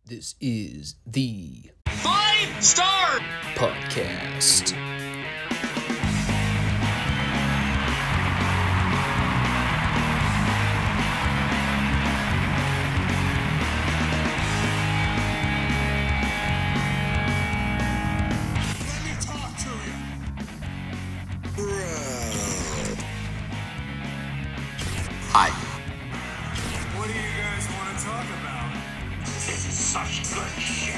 This is the Five Starr Podcast. Let me talk to you. Hi. What do you guys want to talk about? This is such good shit.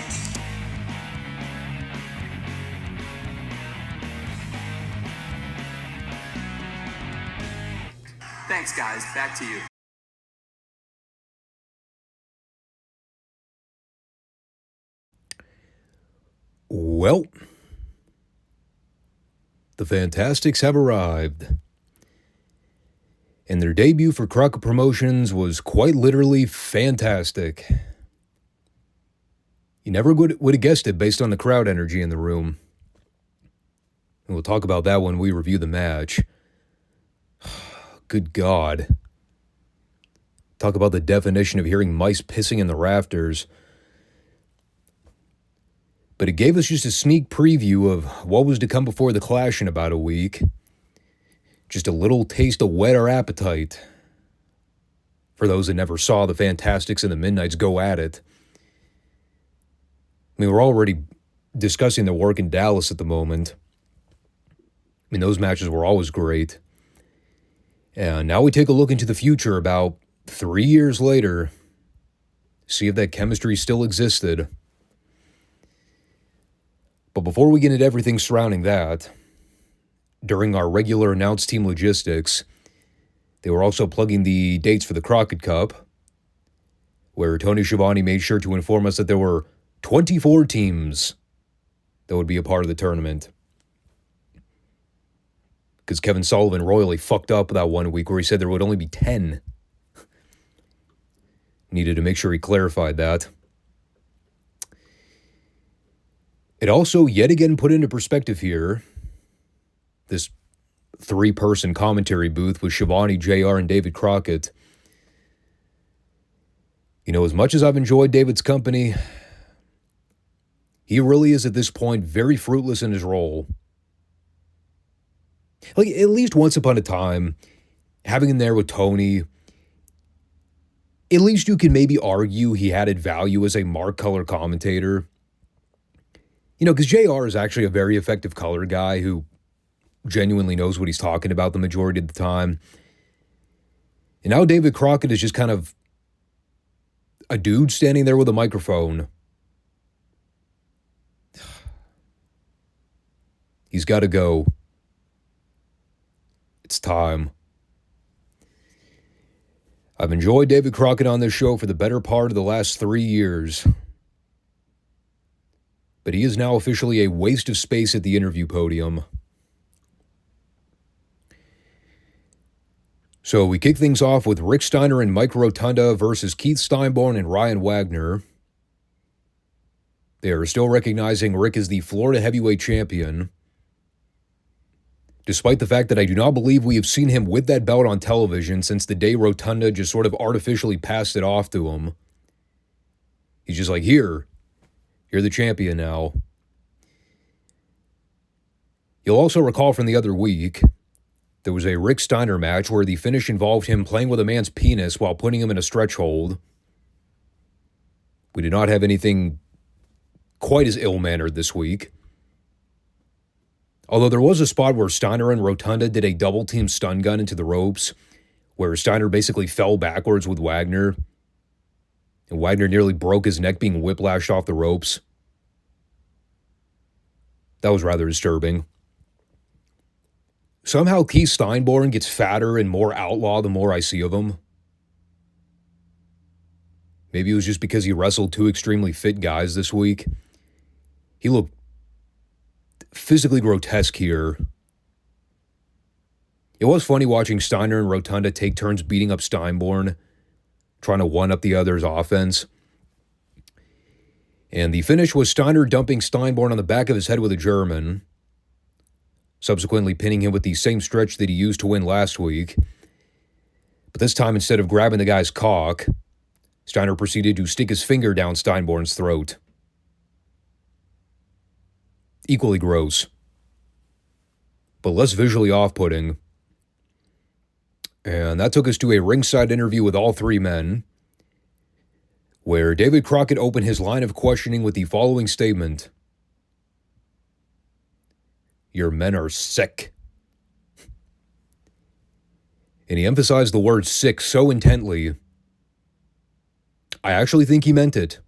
Thanks, guys. Back to you. Well, the Fantastics have arrived. And their debut for Crockett Promotions was quite literally fantastic. You never would have guessed it based on the crowd energy in the room. And we'll talk about that when we review the match. Good God. Talk about the definition of hearing mice pissing in the rafters. But it gave us just a sneak preview of what was to come before the Clash in about a week. Just a little taste to whet our appetite. For those that never saw the Fantastics and the Midnights go at it. I mean, we're already discussing their work in Dallas at the moment. I mean, those matches were always great. And now we take a look into the future about 3 years later. See if that chemistry still existed. But before we get into everything surrounding that, during our regular announced team logistics, they were also plugging the dates for the Crockett Cup, where Tony Schiavone made sure to inform us that there were 24 teams that would be a part of the tournament. Because Kevin Sullivan royally fucked up that 1 week where he said there would only be 10. Needed to make sure he clarified that. It also yet again put into perspective here this three-person commentary booth with Schiavone, JR, and David Crockett. You know, as much as I've enjoyed David's company, he really is at this point very fruitless in his role. Like, at least once upon a time, having him there with Tony, at least you can maybe argue he added value as a mark color commentator. You know, because JR is actually a very effective color guy who genuinely knows what he's talking about the majority of the time. And now David Crockett is just kind of a dude standing there with a microphone. He's got to go. It's time. I've enjoyed David Crockett on this show for the better part of the last 3 years. But he is now officially a waste of space at the interview podium. So we kick things off with Rick Steiner and Mike Rotunda versus Keith Steinborn and Ryan Wagner. They are still recognizing Rick as the Florida Heavyweight Champion, despite the fact that I do not believe we have seen him with that belt on television since the day Rotunda just sort of artificially passed it off to him. He's just like, here, you're the champion now. You'll also recall from the other week, there was a Rick Steiner match where the finish involved him playing with a man's penis while putting him in a stretch hold. We did not have anything quite as ill-mannered this week. Although there was a spot where Steiner and Rotunda did a double-team stun gun into the ropes, where Steiner basically fell backwards with Wagner, and Wagner nearly broke his neck being whiplashed off the ropes. That was rather disturbing. Somehow Keith Steinborn gets fatter and more outlaw the more I see of him. Maybe it was just because he wrestled two extremely fit guys this week. He looked physically grotesque here. It was funny watching Steiner and Rotunda take turns beating up Steinborn, trying to one-up the other's offense. And the finish was Steiner dumping Steinborn on the back of his head with a German, subsequently pinning him with the same stretch that he used to win last week. But this time, instead of grabbing the guy's cock, Steiner proceeded to stick his finger down Steinborn's throat. Equally gross, but less visually off-putting. And that took us to a ringside interview with all three men, where David Crockett opened his line of questioning with the following statement: "Your men are sick." And he emphasized the word sick so intently, I actually think he meant it.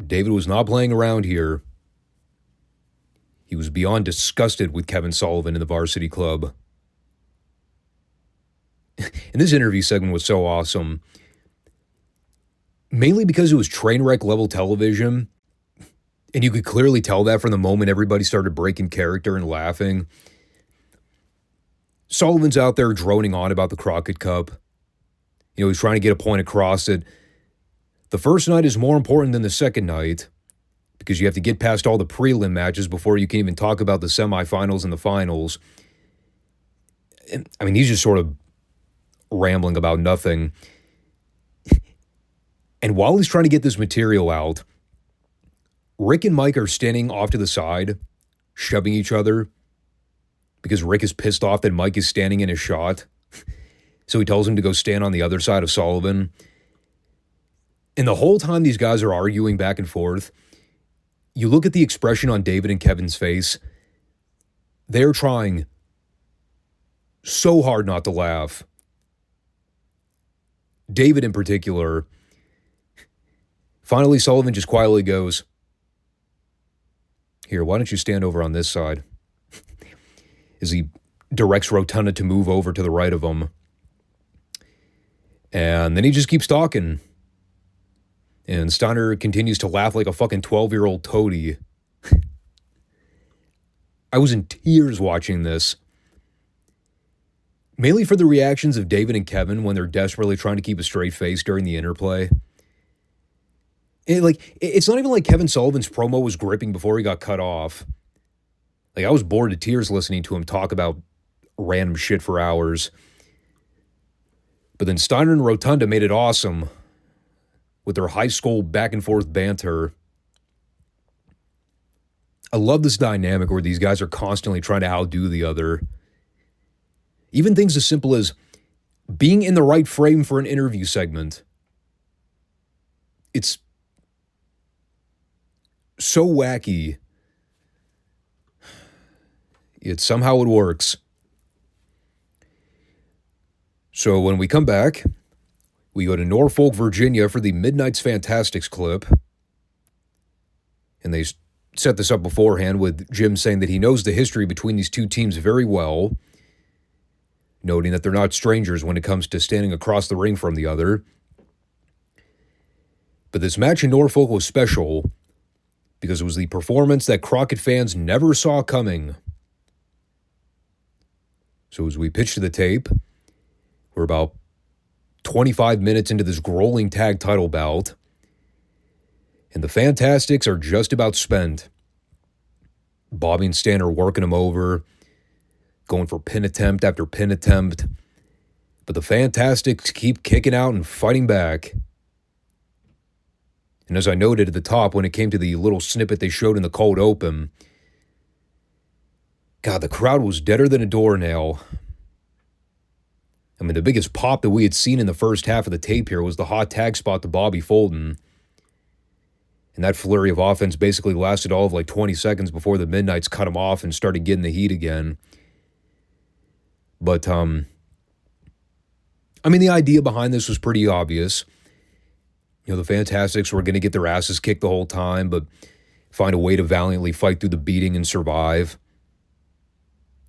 David was not playing around here. He was beyond disgusted with Kevin Sullivan in the Varsity Club. And this interview segment was so awesome, mainly because it was train wreck level television, and you could clearly tell that from the moment everybody started breaking character and laughing. Sullivan's out there droning on about the Crockett Cup. You know, he's trying to get a point across that the first night is more important than the second night, because you have to get past all the prelim matches before you can even talk about the semifinals and the finals. And, I mean, he's just sort of rambling about nothing. And while he's trying to get this material out, Rick and Mike are standing off to the side, shoving each other, because Rick is pissed off that Mike is standing in his shot. So he tells him to go stand on the other side of Sullivan. And the whole time these guys are arguing back and forth, you look at the expression on David and Kevin's face. They're trying so hard not to laugh. David in particular. Finally, Sullivan just quietly goes, "Here, why don't you stand over on this side?" As he directs Rotunda to move over to the right of him. And then he just keeps talking. And Steiner continues to laugh like a fucking 12-year-old toady. I was in tears watching this. Mainly for the reactions of David and Kevin when they're desperately trying to keep a straight face during the interplay. It's not even like Kevin Sullivan's promo was gripping before he got cut off. Like, I was bored to tears listening to him talk about random shit for hours. But then Steiner and Rotunda made it awesome with their high school back and forth banter. I love this dynamic where these guys are constantly trying to outdo the other. Even things as simple as being in the right frame for an interview segment. It's so wacky. Yet somehow it works. So when we come back, we go to Norfolk, Virginia for the Midnight's Fantastics clip. And they set this up beforehand with Jim saying that he knows the history between these two teams very well, noting that they're not strangers when it comes to standing across the ring from the other. But this match in Norfolk was special because it was the performance that Crockett fans never saw coming. So as we pitch to the tape, we're about 25 minutes into this grueling tag title bout, and the Fantastics are just about spent. Bobby and Stan are working them over, going for pin attempt after pin attempt, but the Fantastics keep kicking out and fighting back. And as I noted at the top, when it came to the little snippet they showed in the cold open, God, the crowd was deader than a doornail. I mean, the biggest pop that we had seen in the first half of the tape here was the hot tag spot to Bobby Fulton. And that flurry of offense basically lasted all of like 20 seconds before the Midnights cut him off and started getting the heat again. But, I mean, the idea behind this was pretty obvious. You know, the Fantastics were going to get their asses kicked the whole time, but find a way to valiantly fight through the beating and survive.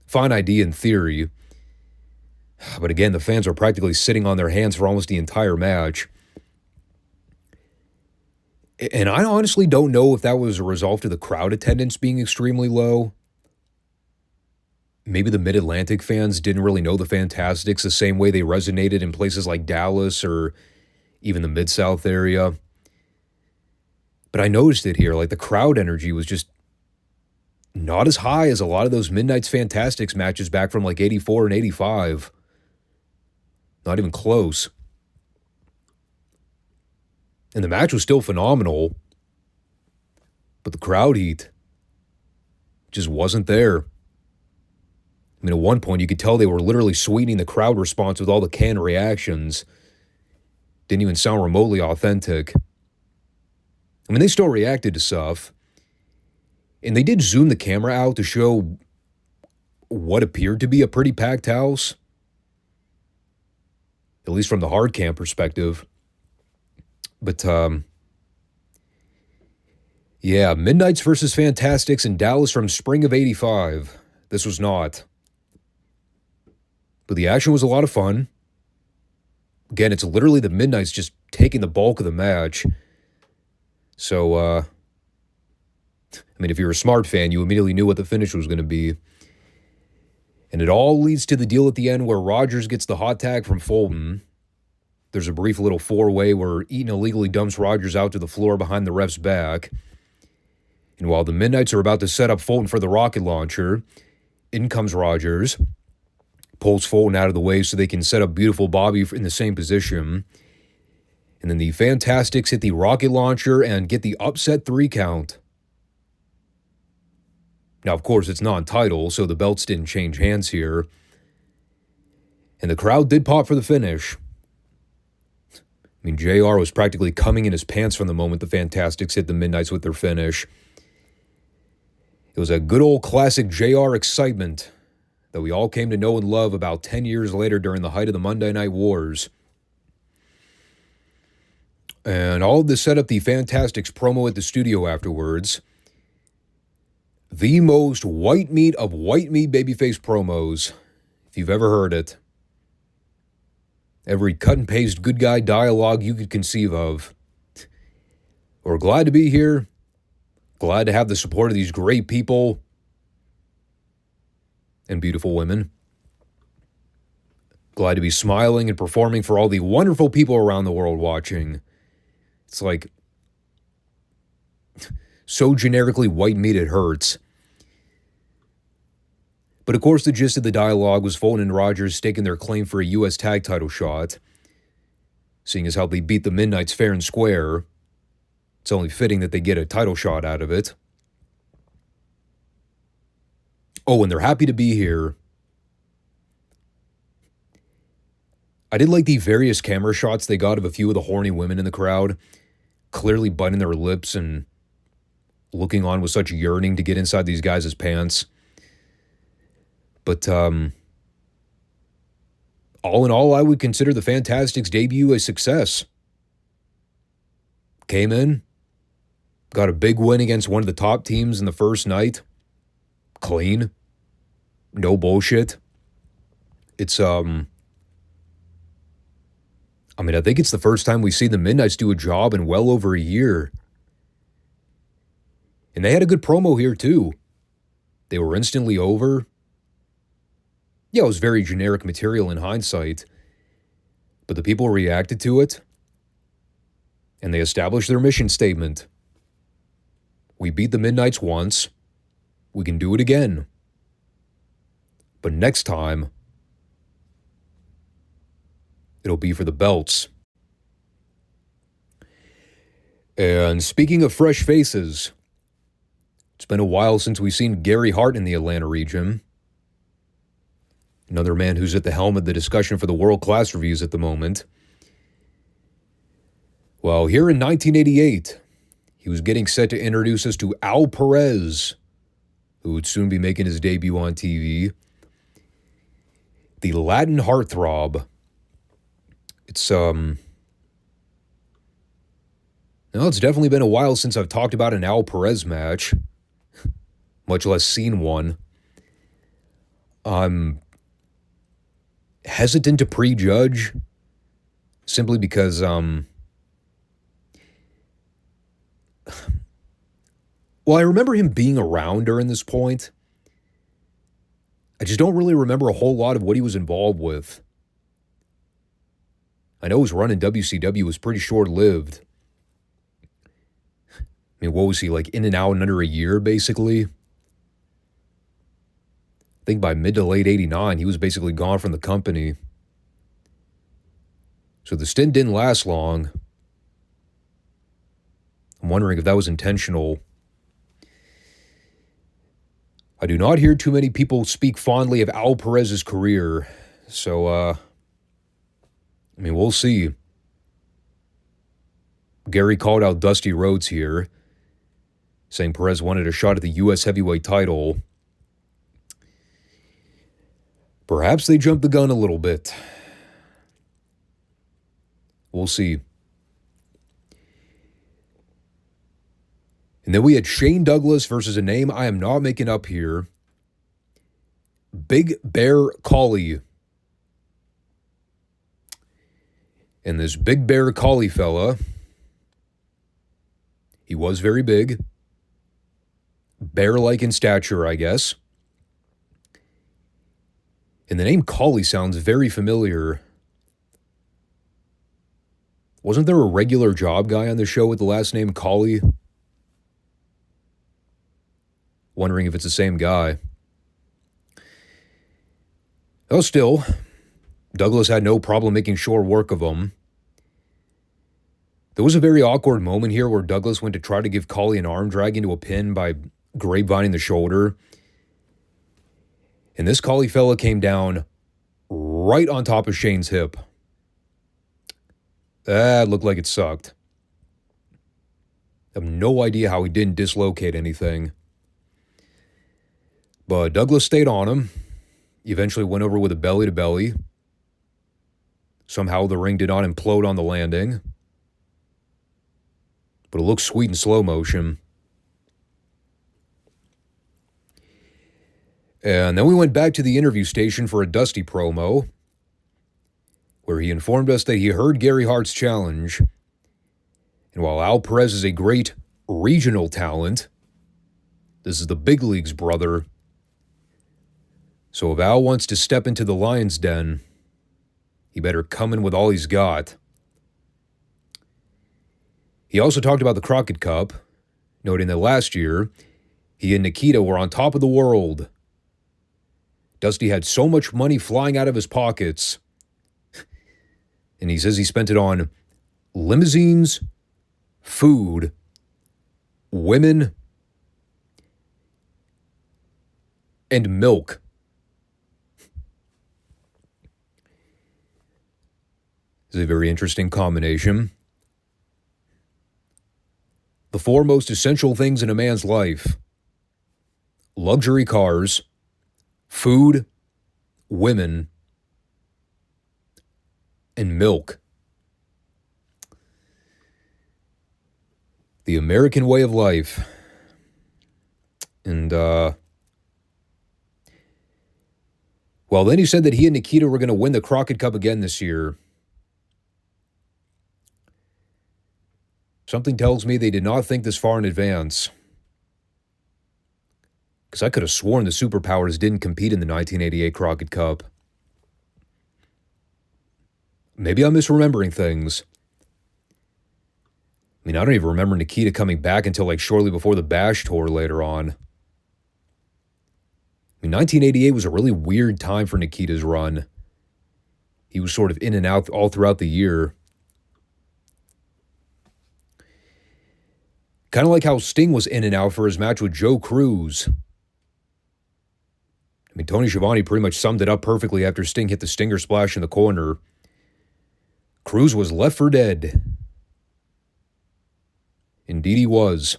Fine idea in theory. But again, the fans are practically sitting on their hands for almost the entire match. And I honestly don't know if that was a result of the crowd attendance being extremely low. Maybe the Mid-Atlantic fans didn't really know the Fantastics the same way they resonated in places like Dallas or even the Midsouth area. But I noticed it here, like the crowd energy was just not as high as a lot of those Midnight's Fantastics matches back from like 84 and 85. Not even close. And the match was still phenomenal. But the crowd heat just wasn't there. I mean, at one point, you could tell they were literally sweetening the crowd response with all the canned reactions. Didn't even sound remotely authentic. I mean, they still reacted to stuff. And they did zoom the camera out to show what appeared to be a pretty packed house. At least from the hard cam perspective. But, yeah, Midnights versus Fantastics in Dallas from spring of '85. This was not. But the action was a lot of fun. Again, it's literally the Midnights just taking the bulk of the match. So, I mean, if you're a smart fan, you immediately knew what the finish was going to be. And it all leads to the deal at the end where Rogers gets the hot tag from Fulton. There's a brief little four-way where Eaton illegally dumps Rogers out to the floor behind the ref's back. And while the Midnights are about to set up Fulton for the rocket launcher, in comes Rogers, pulls Fulton out of the way so they can set up Beautiful Bobby in the same position. And then the Fantastics hit the rocket launcher and get the upset 3 count. Now, of course, it's non-title, so the belts didn't change hands here. And the crowd did pop for the finish. I mean, JR was practically coming in his pants from the moment the Fantastics hit the Midnights with their finish. It was a good old classic JR excitement that we all came to know and love about 10 years later during the height of the Monday Night Wars. And all of this set up the Fantastics promo at the studio afterwards. The most white meat of white meat babyface promos, if you've ever heard it. Every cut and paste good guy dialogue you could conceive of. We're glad to be here. Glad to have the support of these great people and beautiful women. Glad to be smiling and performing for all the wonderful people around the world watching. It's like so generically white meat it hurts. But of course the gist of the dialogue was Fulton and Rogers staking their claim for a U.S. tag title shot. Seeing as how they beat the Midnights fair and square, it's only fitting that they get a title shot out of it. Oh, and they're happy to be here. I did like the various camera shots they got of a few of the horny women in the crowd, clearly biting their lips and looking on with such yearning to get inside these guys' pants. But, all in all, I would consider the Fantastics' debut a success. Came in, got a big win against one of the top teams in the first night. Clean. No bullshit. It's, I mean, I think it's the first time we see the Midnights do a job in well over a year. And they had a good promo here, too. They were instantly over. Yeah, it was very generic material in hindsight. But the people reacted to it. And they established their mission statement. We beat the Midnights once. We can do it again. But next time, it'll be for the belts. And speaking of fresh faces, it's been a while since we've seen Gary Hart in the Atlanta region. Another man who's at the helm of the discussion for the world-class reviews at the moment. Well, here in 1988, he was getting set to introduce us to Al Perez, who would soon be making his debut on TV. The Latin heartthrob. It's definitely been a while since I've talked about an Al Perez match, much less seen one. I'm hesitant to prejudge, simply because, well, I remember him being around during this point. I just don't really remember a whole lot of what he was involved with. I know his run in WCW was pretty short-lived. I mean, what was he, like in and out in under a year, basically? I think by mid to late 89, he was basically gone from the company. So the stint didn't last long. I'm wondering if that was intentional. I do not hear too many people speak fondly of Al Perez's career, so, we'll see. Gary called out Dusty Rhodes here, saying Perez wanted a shot at the U.S. heavyweight title. Perhaps they jumped the gun a little bit. We'll see. And then we had Shane Douglas versus a name I am not making up here. Big Bear Collie. And this Big Bear Collie fella, he was very big. Bear-like in stature, I guess. And the name Collie sounds very familiar. Wasn't there a regular job guy on the show with the last name Collie? Wondering if it's the same guy. Oh, still, Douglas had no problem making short work of him. There was a very awkward moment here where Douglas went to try to give Collie an arm drag into a pin by grapevining the shoulder. And this Collie fella came down right on top of Shane's hip. That looked like it sucked. I have no idea how he didn't dislocate anything. But Douglas stayed on him. He eventually went over with a belly-to-belly. Somehow the ring did not implode on the landing. But it looked sweet in slow motion. And then we went back to the interview station for a Dusty promo, where he informed us that he heard Gary Hart's challenge. And while Al Perez is a great regional talent, this is the big leagues, brother. So if Al wants to step into the lion's den, he better come in with all he's got. He also talked about the Crockett Cup, noting that last year, he and Nikita were on top of the world. Dusty had so much money flying out of his pockets, and he says he spent it on limousines, food, women, and milk. This is a very interesting combination. The four most essential things in a man's life: luxury cars, food, women, and milk. The American way of life. And, well, then he said that he and Nikita were going to win the Crockett Cup again this year. Something tells me they did not think this far in advance. Because I could have sworn the Superpowers didn't compete in the 1988 Crockett Cup. Maybe I'm misremembering things. I don't even remember Nikita coming back until shortly before the Bash tour later on. 1988 was a really weird time for Nikita's run. He was sort of in and out all throughout the year. Kind of like how Sting was in and out for his match with Joe Cruz. Tony Schiavone pretty much summed it up perfectly after Sting hit the Stinger Splash in the corner. Cruz was left for dead. Indeed he was.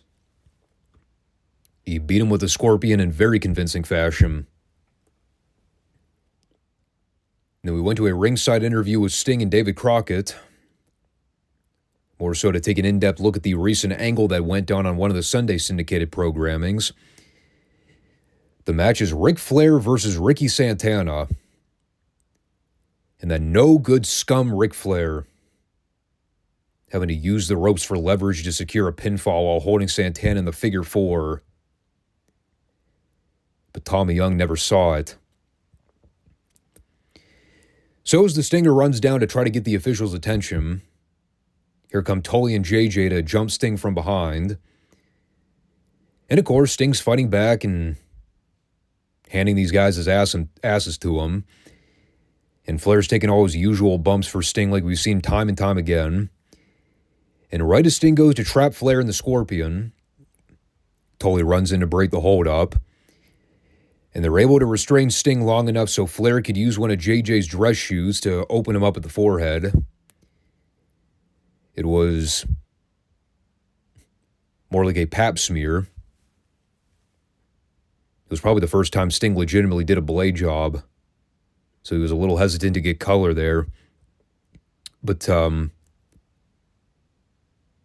He beat him with a Scorpion in very convincing fashion. Then we went to a ringside interview with Sting and David Crockett. More so to take an in-depth look at the recent angle that went down on one of the Sunday syndicated programmings. The match is Ric Flair versus Ricky Santana. And that no good scum Ric Flair, having to use the ropes for leverage to secure a pinfall while holding Santana in the figure four. But Tommy Young never saw it. So as the Stinger runs down to try to get the officials' attention, here come Tully and JJ to jump Sting from behind. And of course, Sting's fighting back and handing these guys his asses to him. And Flair's taking all his usual bumps for Sting like we've seen time and time again. And right as Sting goes to trap Flair in the Scorpion, Tully runs in to break the hold up. And they're able to restrain Sting long enough so Flair could use one of JJ's dress shoes to open him up at the forehead. It was more like a pap smear. It was probably the first time Sting legitimately did a blade job. So he was a little hesitant to get color there. But that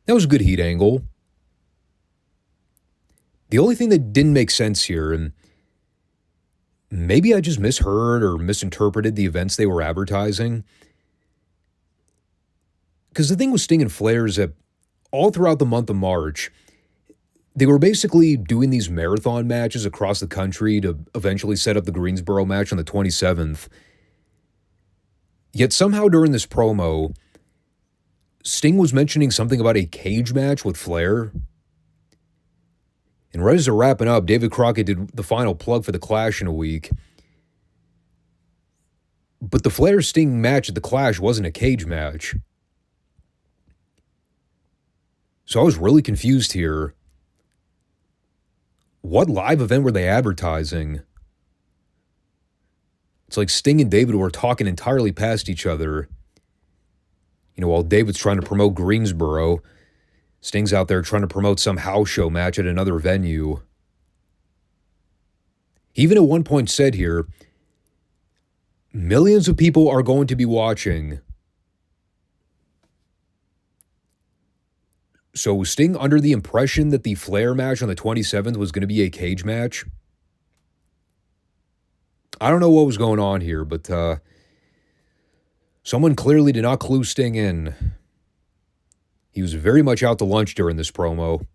was a good heat angle. The only thing that didn't make sense here, and maybe I just misheard or misinterpreted the events they were advertising, because the thing with Sting and Flair is that all throughout the month of March, they were basically doing these marathon matches across the country to eventually set up the Greensboro match on the 27th. Yet somehow during this promo, Sting was mentioning something about a cage match with Flair. And right as they're wrapping up, David Crockett did the final plug for the Clash in a week. But the Flair-Sting match at the Clash wasn't a cage match. So I was really confused here. What live event were they advertising? It's like Sting and David were talking entirely past each other. You know, while David's trying to promote Greensboro, Sting's out there trying to promote some house show match at another venue. He even at one point said here, millions of people are going to be watching. So was Sting under the impression that the Flair match on the 27th was going to be a cage match? I don't know what was going on here, but someone clearly did not clue Sting in. He was very much out to lunch during this promo.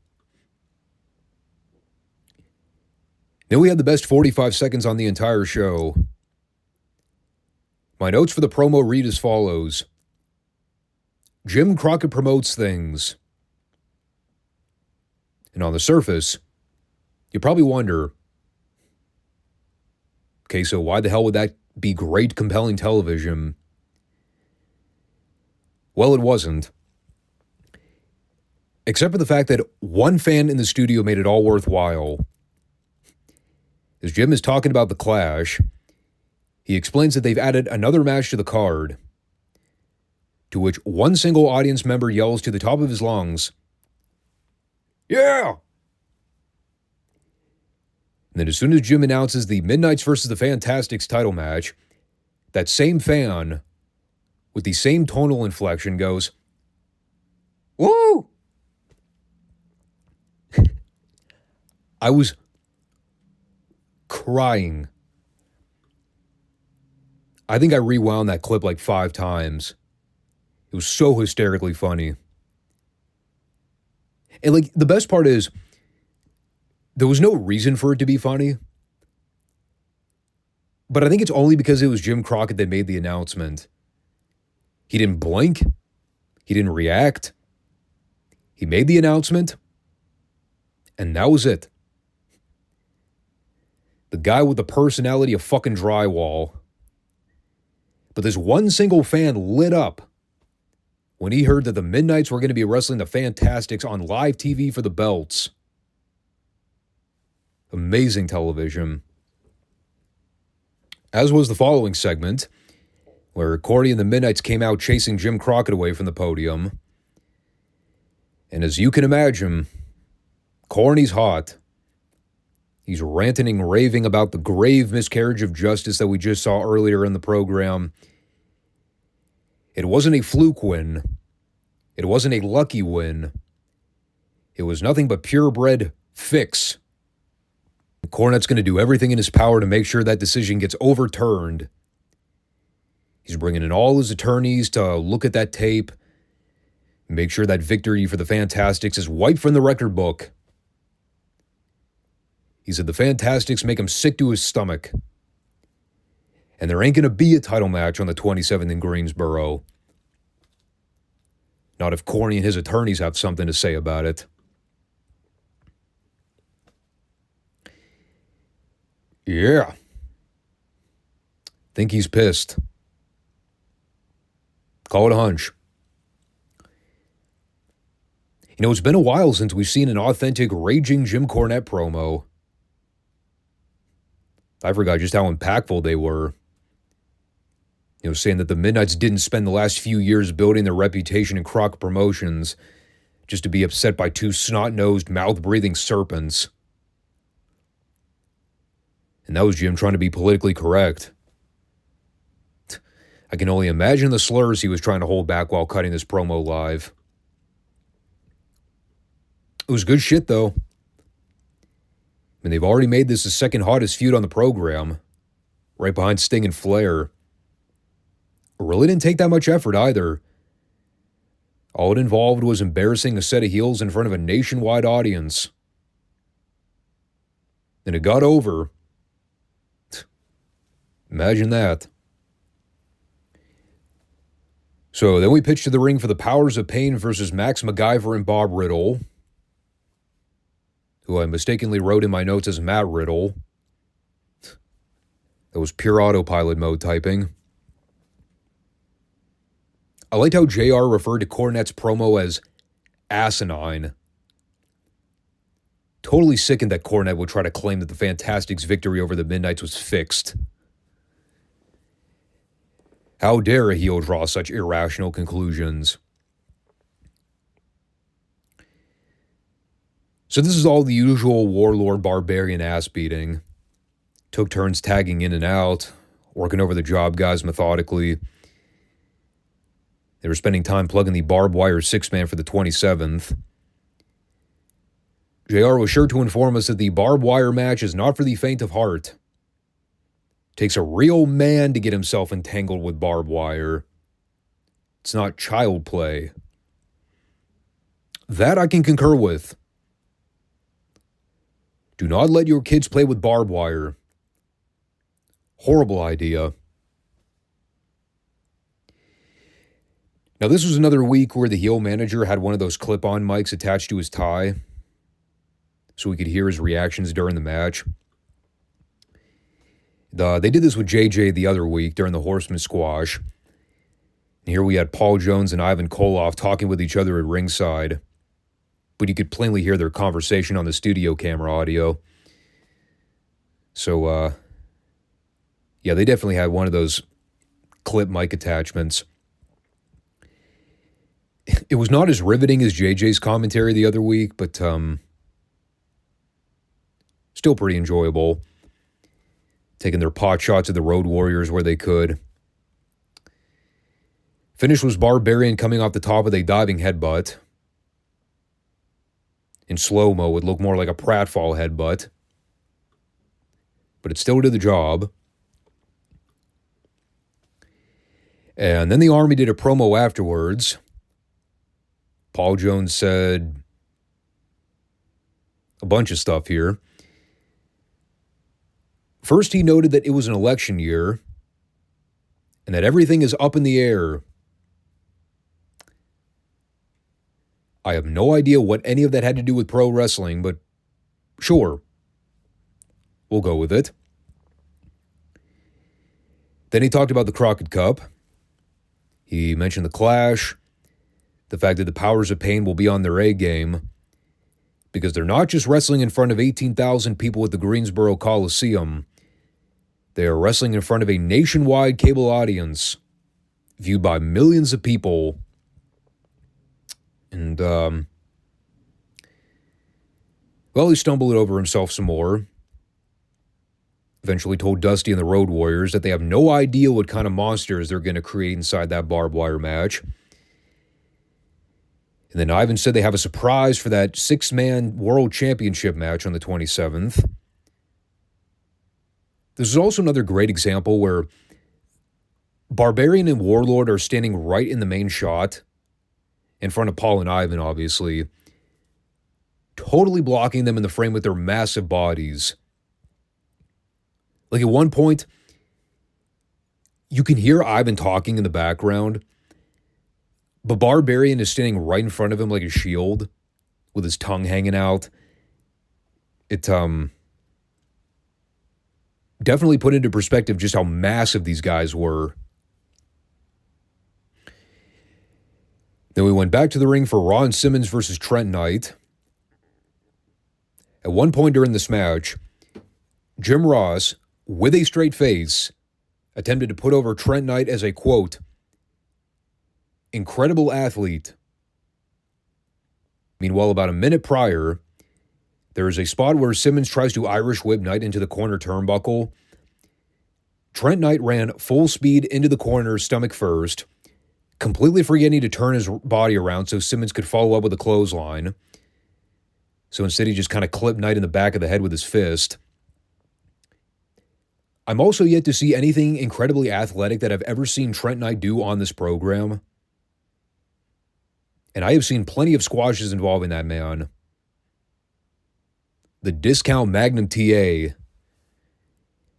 Then we had the best 45 seconds on the entire show. My notes for the promo read as follows. Jim Crockett promotes things. And on the surface, you probably wonder, okay, so why the hell would that be great, compelling television? Well, it wasn't. Except for the fact that one fan in the studio made it all worthwhile. As Jim is talking about the Clash, he explains that they've added another match to the card, to which one single audience member yells to the top of his lungs, "Yeah!" And then as soon as Jim announces the Midnights versus the Fantastics title match, that same fan, with the same tonal inflection, goes, "Woo!" I was crying. I think I rewound that clip like 5 times. It was so hysterically funny. And like the best part is, there was no reason for it to be funny. But I think it's only because it was Jim Crockett that made the announcement. He didn't blink. He didn't react. He made the announcement. And that was it. The guy with the personality of fucking drywall. But this one single fan lit up when he heard that the Midnights were going to be wrestling the Fantastics on live TV for the belts. Amazing television. As was the following segment, where Cordy and the Midnights came out chasing Jim Crockett away from the podium. And as you can imagine, Corny's hot. He's ranting and raving about the grave miscarriage of justice that we just saw earlier in the program. It wasn't a fluke win. It wasn't a lucky win. It was nothing but purebred fix. Cornette's going to do everything in his power to make sure that decision gets overturned. He's bringing in all his attorneys to look at that tape, make sure that victory for the Fantastics is wiped from the record book. He said the Fantastics make him sick to his stomach. And there ain't going to be a title match on the 27th in Greensboro. Not if Corny and his attorneys have something to say about it. Yeah. Think he's pissed. Call it a hunch. It's been a while since we've seen an authentic raging Jim Cornette promo. I forgot just how impactful they were. Saying that the Midnights didn't spend the last few years building their reputation in Crockett Promotions just to be upset by two snot-nosed, mouth-breathing serpents. And that was Jim trying to be politically correct. I can only imagine the slurs he was trying to hold back while cutting this promo live. It was good shit, though. They've already made this the second hottest feud on the program, right behind Sting and Flair. It really didn't take that much effort either. All it involved was embarrassing a set of heels in front of a nationwide audience. And it got over. Imagine that. So then we pitched to the ring for the Powers of Pain versus Max MacGyver and Bob Riddle, who I mistakenly wrote in my notes as Matt Riddle. That was pure autopilot mode typing. I liked how JR referred to Cornette's promo as asinine. Totally sickened that Cornette would try to claim that the Fantastics' victory over the Midnights was fixed. How dare a heel draw such irrational conclusions? So this is all the usual warlord barbarian ass beating. Took turns tagging in and out, working over the job guys methodically. They were spending time plugging the barbed wire six-man for the 27th. JR was sure to inform us that the barbed wire match is not for the faint of heart. Takes a real man to get himself entangled with barbed wire. It's not child play. That I can concur with. Do not let your kids play with barbed wire. Horrible idea. Now, this was another week where the heel manager had one of those clip-on mics attached to his tie so we could hear his reactions during the match. They did this with JJ the other week during the Horseman Squash. And here we had Paul Jones and Ivan Koloff talking with each other at ringside, but you could plainly hear their conversation on the studio camera audio. So, yeah, they definitely had one of those clip mic attachments. It was not as riveting as JJ's commentary the other week, but still pretty enjoyable. Taking their pot shots at the Road Warriors where they could. Finish was Barbarian coming off the top with a diving headbutt. In slow-mo, it looked more like a pratfall headbutt. But it still did the job. And then the Army did a promo afterwards. Paul Jones said a bunch of stuff here. First, he noted that it was an election year and that everything is up in the air. I have no idea what any of that had to do with pro wrestling, but sure, we'll go with it. Then he talked about the Crockett Cup. He mentioned the Clash, the fact that the Powers of Pain will be on their A game because they're not just wrestling in front of 18,000 people at the Greensboro Coliseum. They are wrestling in front of a nationwide cable audience viewed by millions of people. And, well, he stumbled over himself some more. Eventually told Dusty and the Road Warriors that they have no idea what kind of monsters they're going to create inside that barbed wire match. And then Ivan said they have a surprise for that six-man world championship match on the 27th. This is also another great example where Barbarian and Warlord are standing right in the main shot, in front of Paul and Ivan, obviously, totally blocking them in the frame with their massive bodies. Like at one point, you can hear Ivan talking in the background, but Barbarian is standing right in front of him like a shield, with his tongue hanging out. It definitely put into perspective just how massive these guys were. Then we went back to the ring for Ron Simmons versus Trent Knight. At one point during this match, Jim Ross, with a straight face, attempted to put over Trent Knight as a, quote, incredible athlete. Meanwhile, about a minute prior, there is a spot where Simmons tries to Irish whip Knight into the corner turnbuckle. Trent Knight ran full speed into the corner, stomach first, completely forgetting to turn his body around so Simmons could follow up with a clothesline. So instead, he just kind of clipped Knight in the back of the head with his fist. I'm also yet to see anything incredibly athletic that I've ever seen Trent Knight do on this program. And I have seen plenty of squashes involving that man. The discount Magnum TA,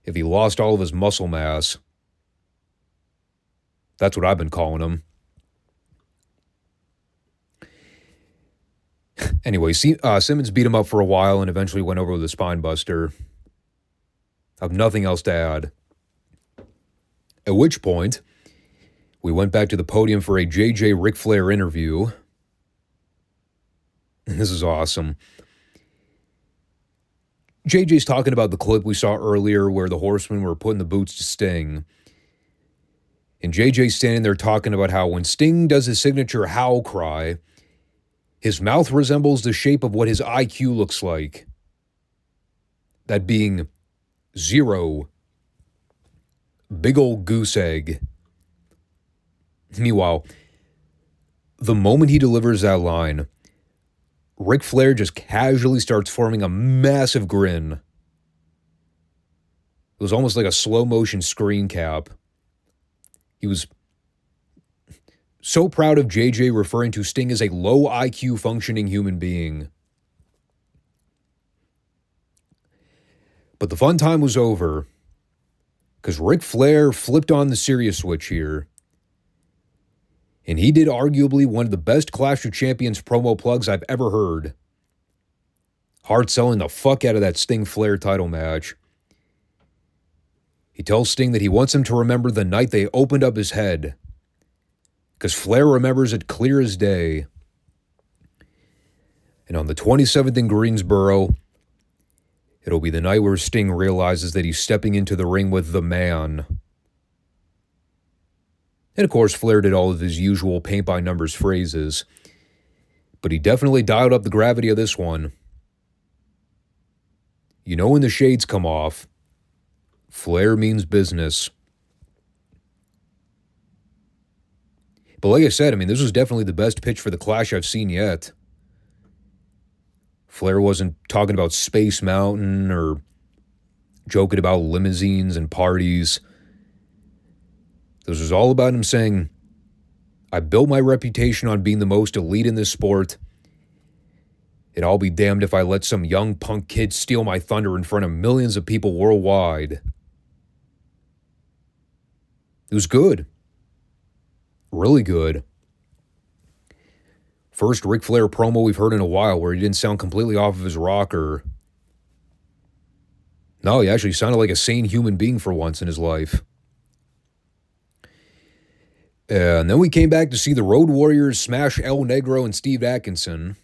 if he lost all of his muscle mass. That's what I've been calling him. Anyway, Simmons beat him up for a while and eventually went over with a spine buster. I have nothing else to add. At which point, we went back to the podium for a JJ Ric Flair interview. This is awesome. JJ's talking about the clip we saw earlier where the Horsemen were putting the boots to Sting. And JJ's standing there talking about how when Sting does his signature howl cry, his mouth resembles the shape of what his IQ looks like. That being 0. Big old goose egg. Meanwhile, the moment he delivers that line, Ric Flair just casually starts forming a massive grin. It was almost like a slow-motion screen cap. He was so proud of JJ referring to Sting as a low IQ functioning human being. But the fun time was over because Ric Flair flipped on the serious switch here. And he did arguably one of the best Clash of Champions promo plugs I've ever heard. Hard selling the fuck out of that Sting Flair title match. He tells Sting that he wants him to remember the night they opened up his head. Because Flair remembers it clear as day. And on the 27th in Greensboro, it'll be the night where Sting realizes that he's stepping into the ring with the man. And of course, Flair did all of his usual paint-by-numbers phrases. But he definitely dialed up the gravity of this one. You know when the shades come off, Flair means business. But like I said, this was definitely the best pitch for the Clash I've seen yet. Flair wasn't talking about Space Mountain or joking about limousines and parties. This was all about him saying, I built my reputation on being the most elite in this sport, and I'll be damned if I let some young punk kid steal my thunder in front of millions of people worldwide. It was good. Really good. First Ric Flair promo we've heard in a while where he didn't sound completely off of his rocker. No, he actually sounded like a sane human being for once in his life. And then we came back to see the Road Warriors smash El Negro and Steve Atkinson.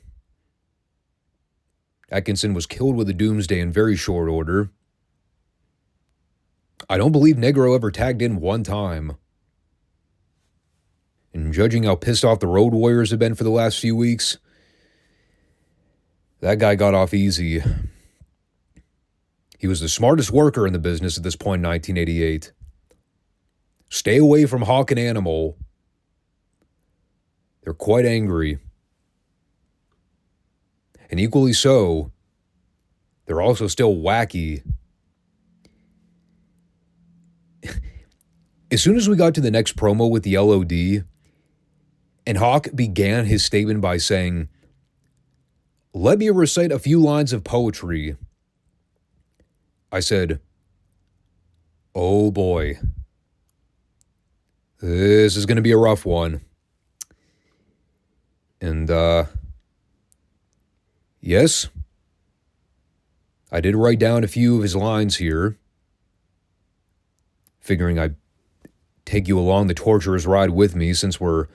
Atkinson was killed with a Doomsday in very short order. I don't believe Negro ever tagged in one time. And judging how pissed off the Road Warriors have been for the last few weeks, that guy got off easy. He was the smartest worker in the business at this point in 1988. Stay away from Hawk and Animal. They're quite angry. And equally so, they're also still wacky. As soon as we got to the next promo with the LOD, and Hawk began his statement by saying, "Let me recite a few lines of poetry," I said, "Oh boy. This is going to be a rough one." And, yes, I did write down a few of his lines here, figuring I'd take you along the torturous ride with me since we're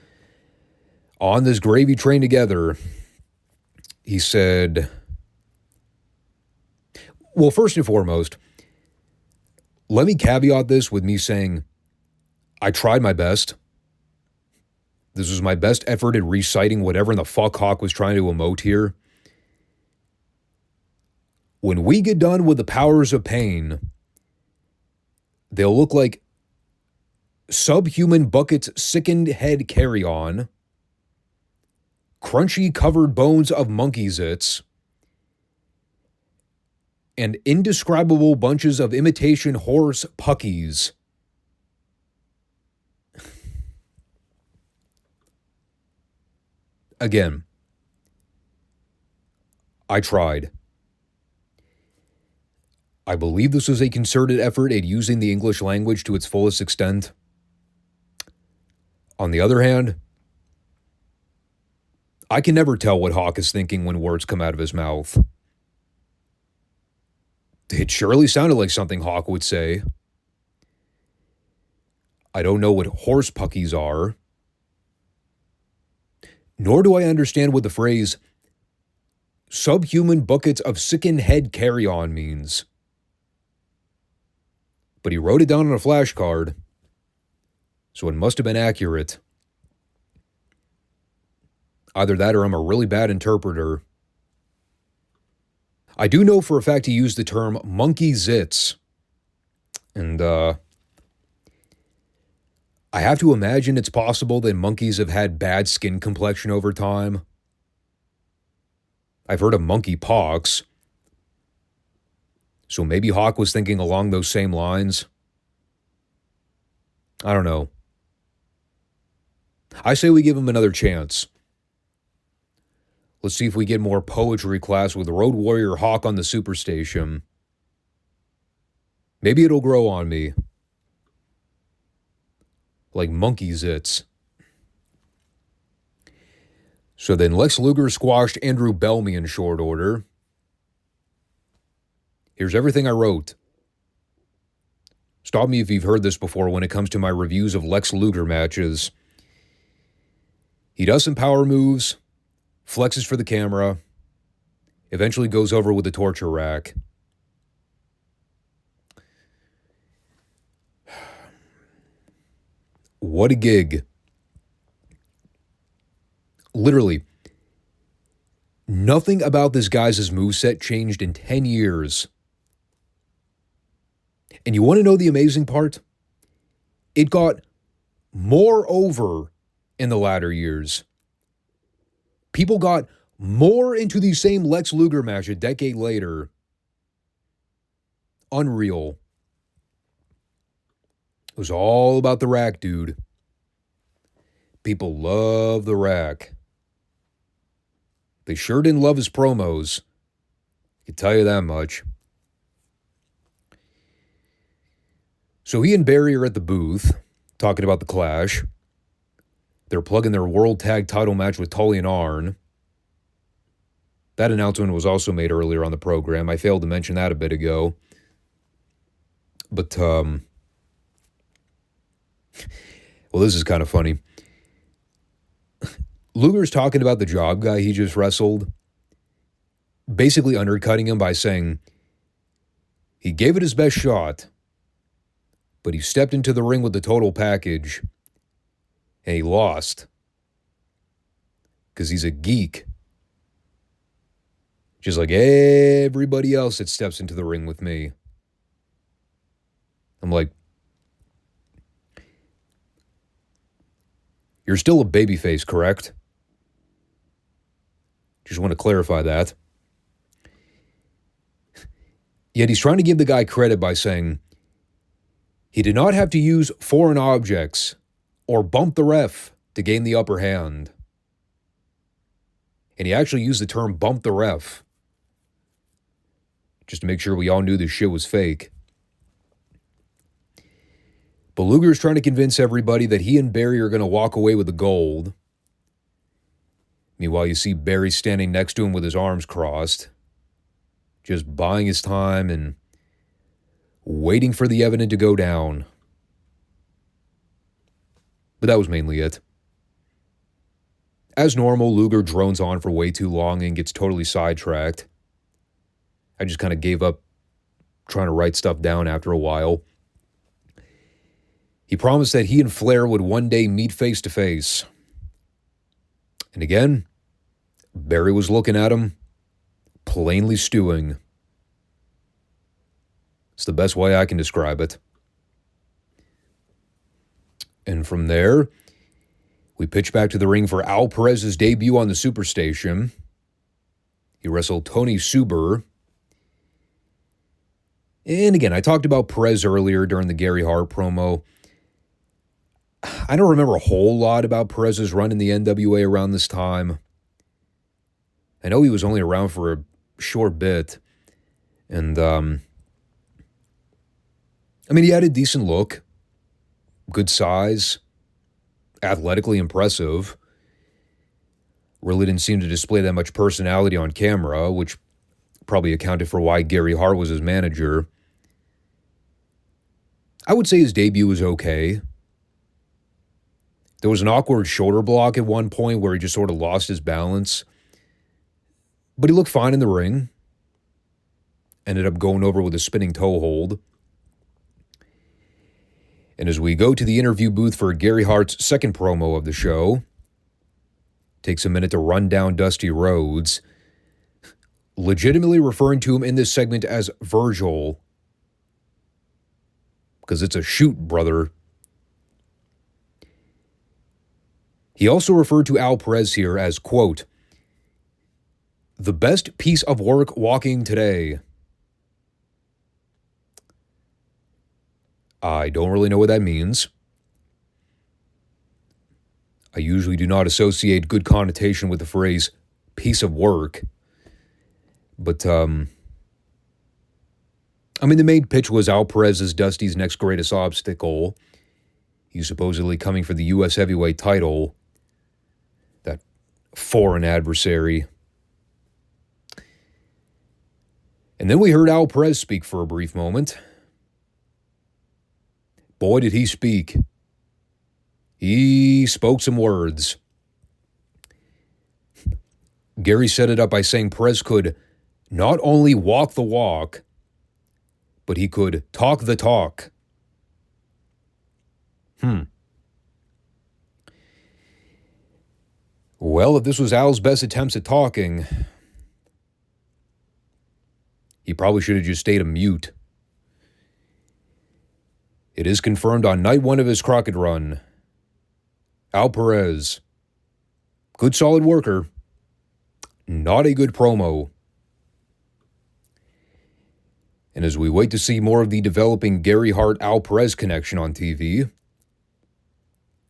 on this gravy train together, he said, well, first and foremost, let me caveat this with me saying, I tried my best. This was my best effort at reciting whatever in the fuck Hawk was trying to emote here. When we get done with the powers of pain, they'll look like subhuman buckets sickened head carry-on, crunchy covered bones of monkey zits, and indescribable bunches of imitation horse puckies. Again, I tried. I believe this was a concerted effort at using the English language to its fullest extent. On the other hand, I can never tell what Hawk is thinking when words come out of his mouth. It surely sounded like something Hawk would say. I don't know what horse puckies are. Nor do I understand what the phrase subhuman buckets of sickened head carry-on means. But he wrote it down on a flashcard, so it must have been accurate. Either that or I'm a really bad interpreter. I do know for a fact he used the term monkey zits. And I have to imagine it's possible that monkeys have had bad skin complexion over time. I've heard of monkey pox. So maybe Hawk was thinking along those same lines. I don't know. I say we give him another chance. Let's see if we get more poetry class with Road Warrior Hawk on the Superstation. Maybe it'll grow on me. Like monkey zits. So then Lex Luger squashed Andrew Bellamy in short order. Here's everything I wrote. Stop me if you've heard this before when it comes to my reviews of Lex Luger matches. He does some power moves, flexes for the camera, eventually goes over with the torture rack. What a gig. Literally, nothing about this guy's moveset changed in 10 years. And you want to know the amazing part? It got more over in the latter years. People got more into the same Lex Luger match a decade later. Unreal. It was all about the rack, dude. People love the rack. They sure didn't love his promos. I can tell you that much. So he and Barry are at the booth, talking about the Clash. They're plugging their World Tag title match with Tully and Arn. That announcement was also made earlier on the program. I failed to mention that a bit ago. But, well, this is kind of funny. Luger's talking about the job guy he just wrestled, basically undercutting him by saying he gave it his best shot, but he stepped into the ring with the total package, and he lost. Because he's a geek. Just like everybody else that steps into the ring with me. I'm like, you're still a babyface, correct? Just want to clarify that. Yet he's trying to give the guy credit by saying he did not have to use foreign objects or bump the ref to gain the upper hand. And he actually used the term bump the ref, just to make sure we all knew this shit was fake. But Luger's trying to convince everybody that he and Barry are going to walk away with the gold. Meanwhile, you see Barry standing next to him with his arms crossed, just buying his time and waiting for the evidence to go down. But that was mainly it. As normal, Luger drones on for way too long and gets totally sidetracked. I just kind of gave up trying to write stuff down after a while. He promised that he and Flair would one day meet face to face. And again, Barry was looking at him, plainly stewing. It's the best way I can describe it. And from there, we pitch back to the ring for Al Perez's debut on the Superstation. He wrestled Tony Suber. And again, I talked about Perez earlier during the Gary Hart promo. I don't remember a whole lot about Perez's run in the NWA around this time. I know he was only around for a short bit. And, he had a decent look. Good size. Athletically impressive. Really didn't seem to display that much personality on camera, which probably accounted for why Gary Hart was his manager. I would say his debut was okay. There was an awkward shoulder block at one point where he just sort of lost his balance. But he looked fine in the ring. Ended up going over with a spinning toe hold. And as we go to the interview booth for Gary Hart's second promo of the show, takes a minute to run down Dusty Rhodes, legitimately referring to him in this segment as Virgil. Because it's a shoot, brother. He also referred to Al Perez here as, quote, the best piece of work walking today. I don't really know what that means. I usually do not associate good connotation with the phrase piece of work. But, the main pitch was Al Perez as Dusty's next greatest obstacle. He's supposedly coming for the U.S. heavyweight title. That foreign adversary. And then we heard Al Perez speak for a brief moment. Boy, did he speak. He spoke some words. Gary set it up by saying Perez could not only walk the walk, but he could talk the talk. Well, if this was Al's best attempts at talking, he probably should have just stayed a mute. It is confirmed on night one of his Crockett run. Al Perez. Good solid worker. Not a good promo. And as we wait to see more of the developing Gary Hart-Al Perez connection on TV,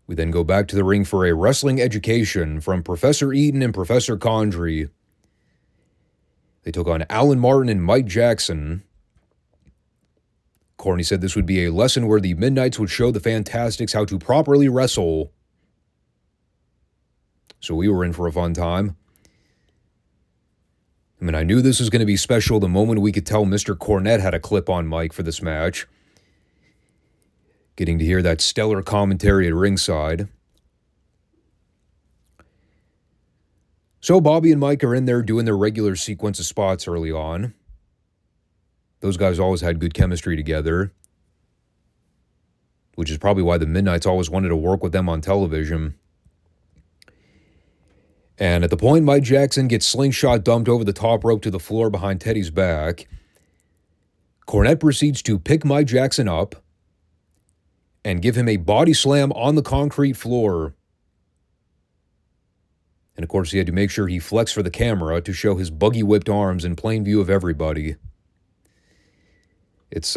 we then go back to the ring for a wrestling education from Professor Eaton and Professor Condrey. They took on Alan Martin and Mike Jackson. Corny said this would be a lesson where the Midnights would show the Fantastics how to properly wrestle. So we were in for a fun time. I knew this was going to be special the moment we could tell Mr. Cornette had a clip on Mike for this match. Getting to hear that stellar commentary at ringside. So Bobby and Mike are in there doing their regular sequence of spots early on. Those guys always had good chemistry together, which is probably why the Midnights always wanted to work with them on television. And at the point Mike Jackson gets slingshot dumped over the top rope to the floor behind Teddy's back, Cornette proceeds to pick Mike Jackson up and give him a body slam on the concrete floor. And of course, he had to make sure he flexed for the camera to show his buggy-whipped arms in plain view of everybody. It is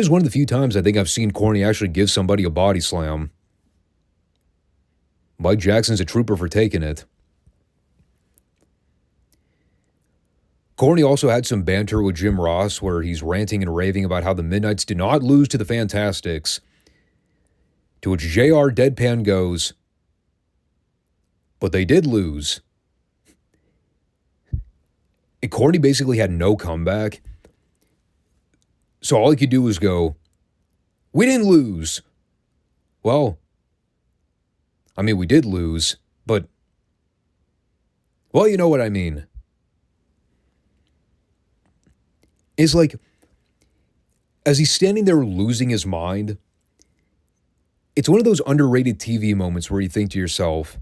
one of the few times I think I've seen Corny actually give somebody a body slam. Mike Jackson's a trooper for taking it. Corny also had some banter with Jim Ross where he's ranting and raving about how the Midnights did not lose to the Fantastics. To which JR deadpan goes, but they did lose. And Corny basically had no comeback. So all he could do was go, we didn't lose. Well, I mean, we did lose, but, well, you know what I mean. It's like, as he's standing there losing his mind, it's one of those underrated TV moments where you think to yourself,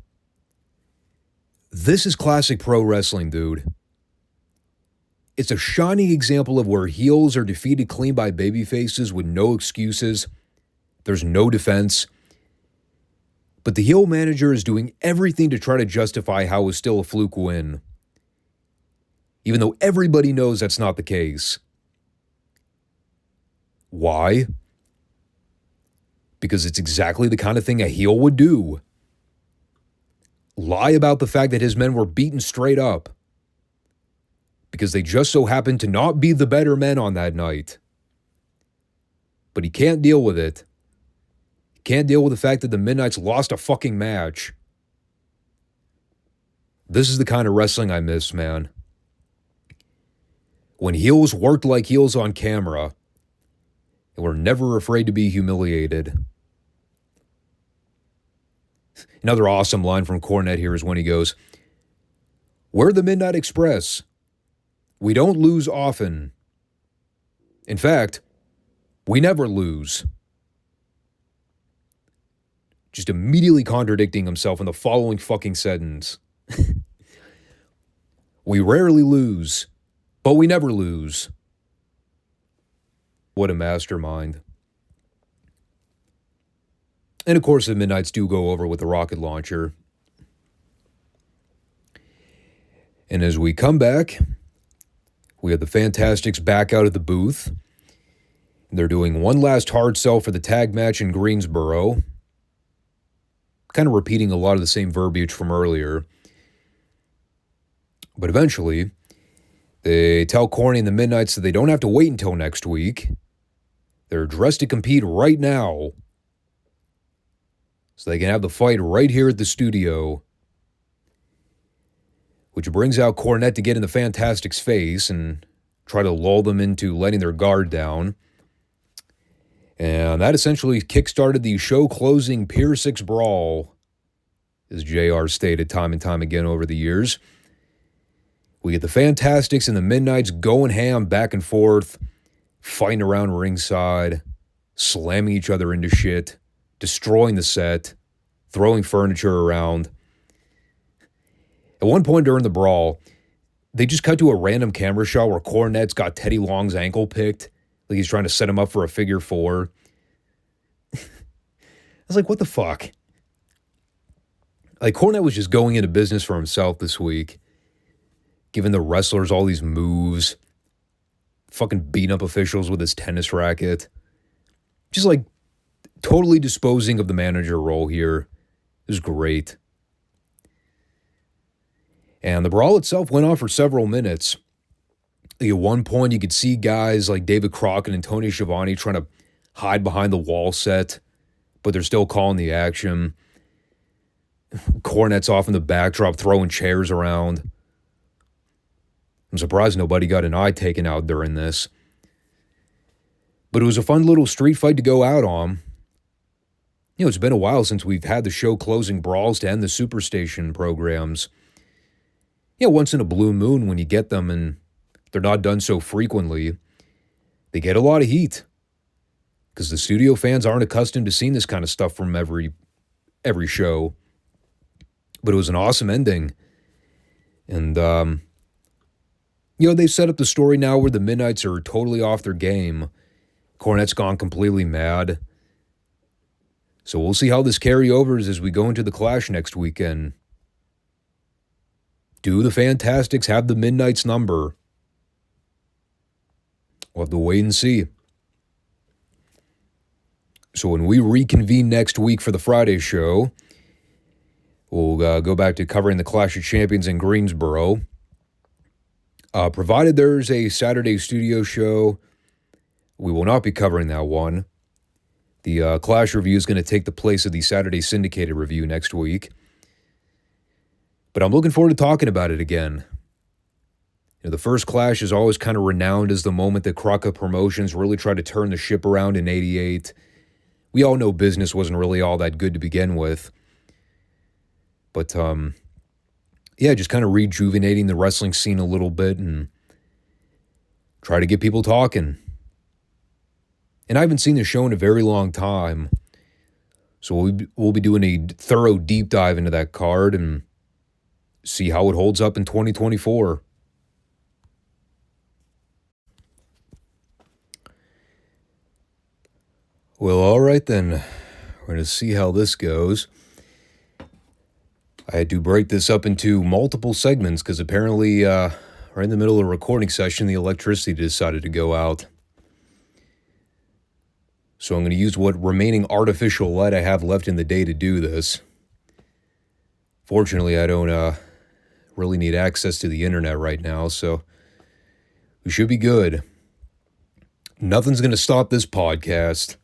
this is classic pro wrestling, dude. It's a shining example of where heels are defeated clean by babyfaces with no excuses. There's no defense. But the heel manager is doing everything to try to justify how it was still a fluke win, even though everybody knows that's not the case. Why? Because it's exactly the kind of thing a heel would do. Lie about the fact that his men were beaten straight up because they just so happened to not be the better men on that night. But he can't deal with it. He can't deal with the fact that the Midnights lost a fucking match. This is the kind of wrestling I miss, man. When heels worked like heels on camera and were never afraid to be humiliated. Another awesome line from Cornette here is when he goes, "We're the Midnight Express. We don't lose often. In fact, we never lose." Just immediately contradicting himself in the following fucking sentence. We rarely lose, but we never lose. What a mastermind. And of course, the Midnights do go over with the rocket launcher. And as we come back, we have the Fantastics back out of the booth. They're doing one last hard sell for the tag match in Greensboro. Kind of repeating a lot of the same verbiage from earlier. But eventually, they tell Corny and the Midnights that they don't have to wait until next week. They're dressed to compete right now, so they can have the fight right here at the studio. Which brings out Cornette to get in the Fantastics' face and try to lull them into letting their guard down. And that essentially kickstarted the show-closing Pier 6 brawl, as JR stated time and time again over the years. We get the Fantastics and the Midnights going ham back and forth, fighting around ringside, slamming each other into shit, destroying the set, throwing furniture around. At one point during the brawl, they just cut to a random camera shot where Cornette's got Teddy Long's ankle picked, like he's trying to set him up for a figure four. I was like, what the fuck? Like, Cornette was just going into business for himself this week, giving the wrestlers all these moves, fucking beating up officials with his tennis racket. Just like totally disposing of the manager role here. It was great. And the brawl itself went on for several minutes. At one point, you could see guys like David Crockett and Tony Schiavone trying to hide behind the wall set, but they're still calling the action. Cornette's off in the backdrop throwing chairs around. I'm surprised nobody got an eye taken out during this. But it was a fun little street fight to go out on. You know, it's been a while since we've had the show-closing brawls to end the Superstation programs. You know, once in a blue moon when you get them, and they're not done so frequently, they get a lot of heat. Because the studio fans aren't accustomed to seeing this kind of stuff from every show. But it was an awesome ending. And, you know, they've set up the story now where the Midnights are totally off their game. Cornette's gone completely mad. So we'll see how this carryovers as we go into the Clash next weekend. Do the Fantastics have the Midnights number? We'll have to wait and see. So when we reconvene next week for the Friday show, we'll go back to covering the Clash of Champions in Greensboro. Provided there's a Saturday studio show, we will not be covering that one. The Clash review is going to take the place of the Saturday syndicated review next week. But I'm looking forward to talking about it again. You know, the first Clash is always kind of renowned as the moment that Crockett Promotions really tried to turn the ship around in '88. We all know business wasn't really all that good to begin with. But, yeah, just kind of rejuvenating the wrestling scene a little bit and try to get people talking. And I haven't seen the show in a very long time. So we'll be doing a thorough deep dive into that card and see how it holds up in 2024. Well, all right then. We're going to see how this goes. I had to break this up into multiple segments because apparently right in the middle of a recording session, the electricity decided to go out. So I'm going to use what remaining artificial light I have left in the day to do this. Fortunately, I don't really need access to the internet right now, so we should be good. Nothing's going to stop this podcast.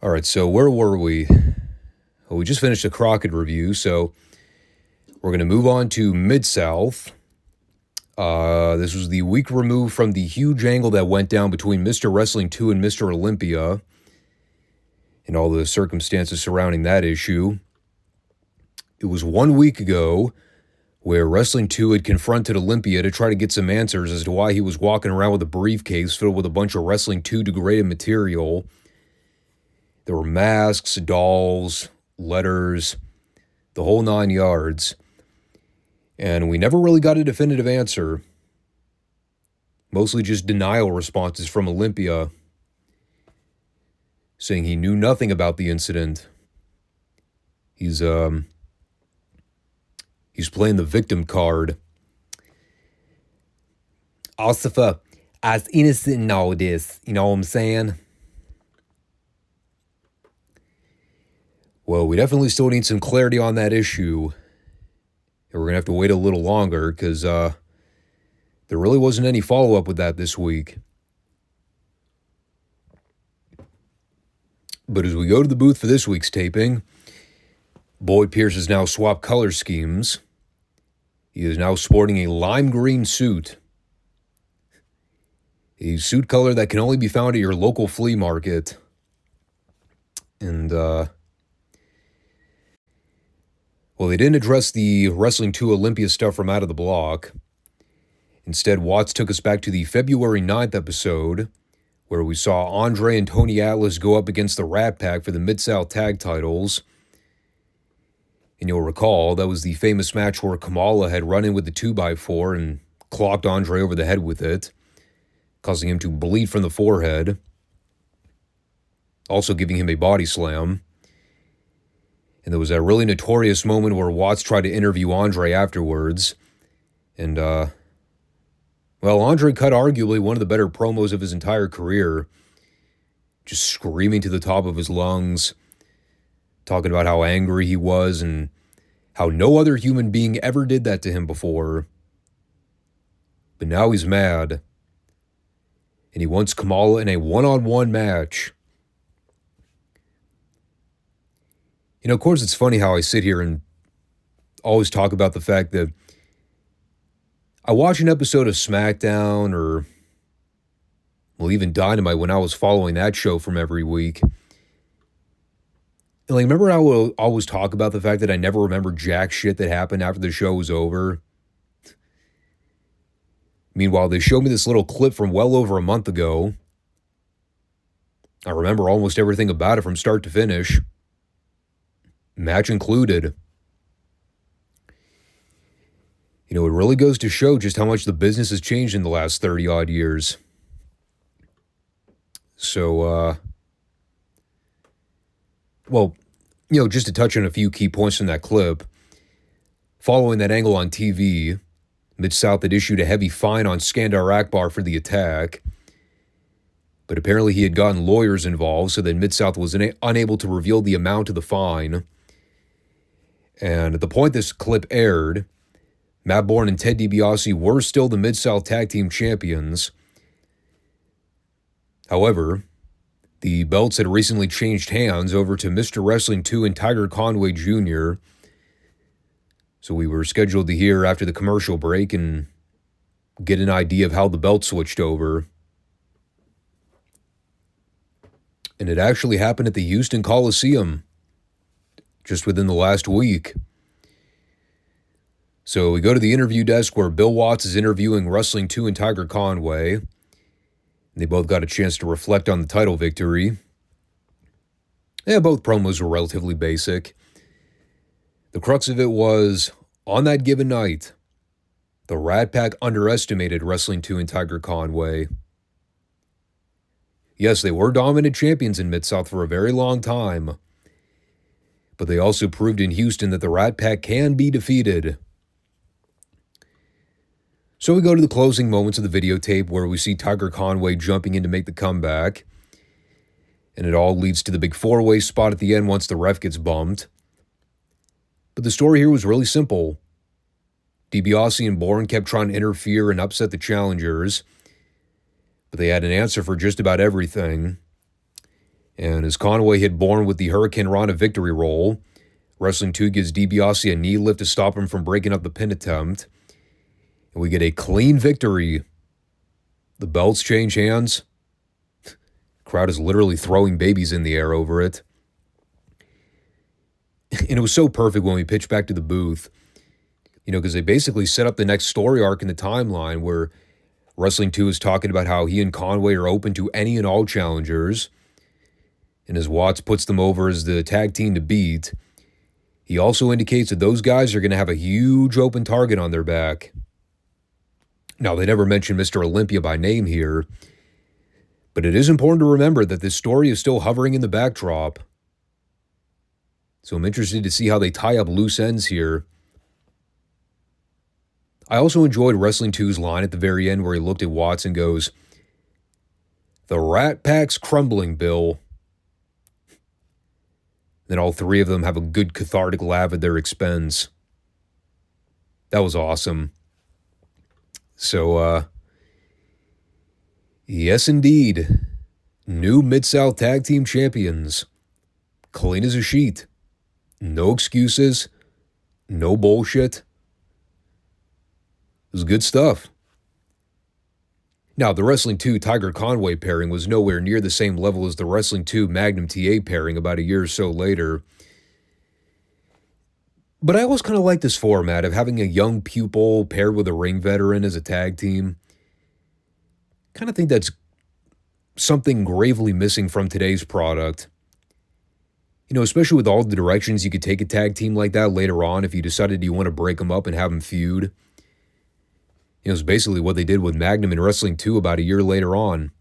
All right, so where were we? Well, we just finished a Crockett review, so we're going to move on to Midsouth. This was the week removed from the huge angle that went down between Mr. Wrestling 2 and Mr. Olympia and all the circumstances surrounding that issue. It was 1 week ago where Wrestling 2 had confronted Olympia to try to get some answers as to why he was walking around with a briefcase filled with a bunch of Wrestling 2 degraded material. There were masks, dolls, letters, the whole 9 yards. And we never really got a definitive answer. Mostly just denial responses from Olympia, saying he knew nothing about the incident. He's playing the victim card. Ossifa, I was innocent in all this, you know what I'm saying? Well, we definitely still need some clarity on that issue. And we're going to have to wait a little longer because there really wasn't any follow-up with that this week. But as we go to the booth for this week's taping, Boyd Pierce has now swapped color schemes. He is now sporting a lime green suit. A suit color that can only be found at your local flea market. And, well, they didn't address the Wrestling 2 Olympia stuff from Out of the Block. Instead, Watts took us back to the February 9th episode, where we saw Andre and Tony Atlas go up against the Rat Pack for the Mid-South Tag titles. And you'll recall, that was the famous match where Kamala had run in with the 2x4 and clocked Andre over the head with it, causing him to bleed from the forehead, also giving him a body slam. And there was that really notorious moment where Watts tried to interview Andre afterwards. And, well, Andre cut arguably one of the better promos of his entire career. Just screaming to the top of his lungs, talking about how angry he was and how no other human being ever did that to him before. But now he's mad. And he wants Kamala in a one-on-one match. You know, of course, it's funny how I sit here and always talk about the fact that I watch an episode of SmackDown or, well, even Dynamite when I was following that show from every week. And, like, remember how I will always talk about the fact that I never remember jack shit that happened after the show was over? Meanwhile, they showed me this little clip from well over a month ago. I remember almost everything about it from start to finish. Match included. You know, it really goes to show just how much the business has changed in the last 30-odd years. So, well, you know, just to touch on a few key points from that clip, following that angle on TV, Mid-South had issued a heavy fine on Skandar Akbar for the attack, but apparently he had gotten lawyers involved so that Mid-South was unable to reveal the amount of the fine. And at the point this clip aired, Matt Bourne and Ted DiBiase were still the Mid-South Tag Team Champions. However, the belts had recently changed hands over to Mr. Wrestling 2 and Tiger Conway Jr., so we were scheduled to hear after the commercial break and get an idea of how the belt switched over. And it actually happened at the Houston Coliseum. just within the last week. So we go to the interview desk where Bill Watts is interviewing Wrestling 2 and Tiger Conway. They both got a chance to reflect on the title victory. Yeah, both promos were relatively basic. The crux of it was, on that given night, the Rat Pack underestimated Wrestling 2 and Tiger Conway. Yes, they were dominant champions in Midsouth for a very long time, but they also proved in Houston that the Rat Pack can be defeated. So we go to the closing moments of the videotape where we see Tiger Conway jumping in to make the comeback. And it all leads to the big four-way spot at the end once the ref gets bumped. But the story here was really simple. DiBiase and Bourne kept trying to interfere and upset the challengers, but they had an answer for just about everything. And as Conway hit Bourne with the Hurricane Rana victory roll, Wrestling 2 gives DiBiase a knee lift to stop him from breaking up the pin attempt. And we get a clean victory. The belts change hands. Crowd is literally throwing babies in the air over it. And it was so perfect when we pitched back to the booth. Because they basically set up the next story arc in the timeline where Wrestling 2 is talking about how he and Conway are open to any and all challengers. And as Watts puts them over as the tag team to beat, he also indicates that those guys are going to have a huge open target on their back. Now, they never mention Mr. Olympia by name here, but it is important to remember that this story is still hovering in the backdrop. So I'm interested to see how they tie up loose ends here. I also enjoyed Wrestling 2's line at the very end where he looked at Watts and goes, "The Rat Pack's crumbling, Bill." Then all three of them have a good cathartic laugh at their expense. That was awesome. So, yes indeed, new Mid-South Tag Team Champions. Clean as a sheet. No excuses. No bullshit. It was good stuff. Now, the Wrestling 2 Tiger Conway pairing was nowhere near the same level as the Wrestling 2 Magnum TA pairing about a year or so later. But I always kind of like this format of having a young pupil paired with a ring veteran as a tag team. Kind of think that's something gravely missing from today's product. Especially with all the directions you could take a tag team like that later on if you decided you want to break them up and have them feud. It's basically what they did with Magnum and Wrestling 2 about a year later on.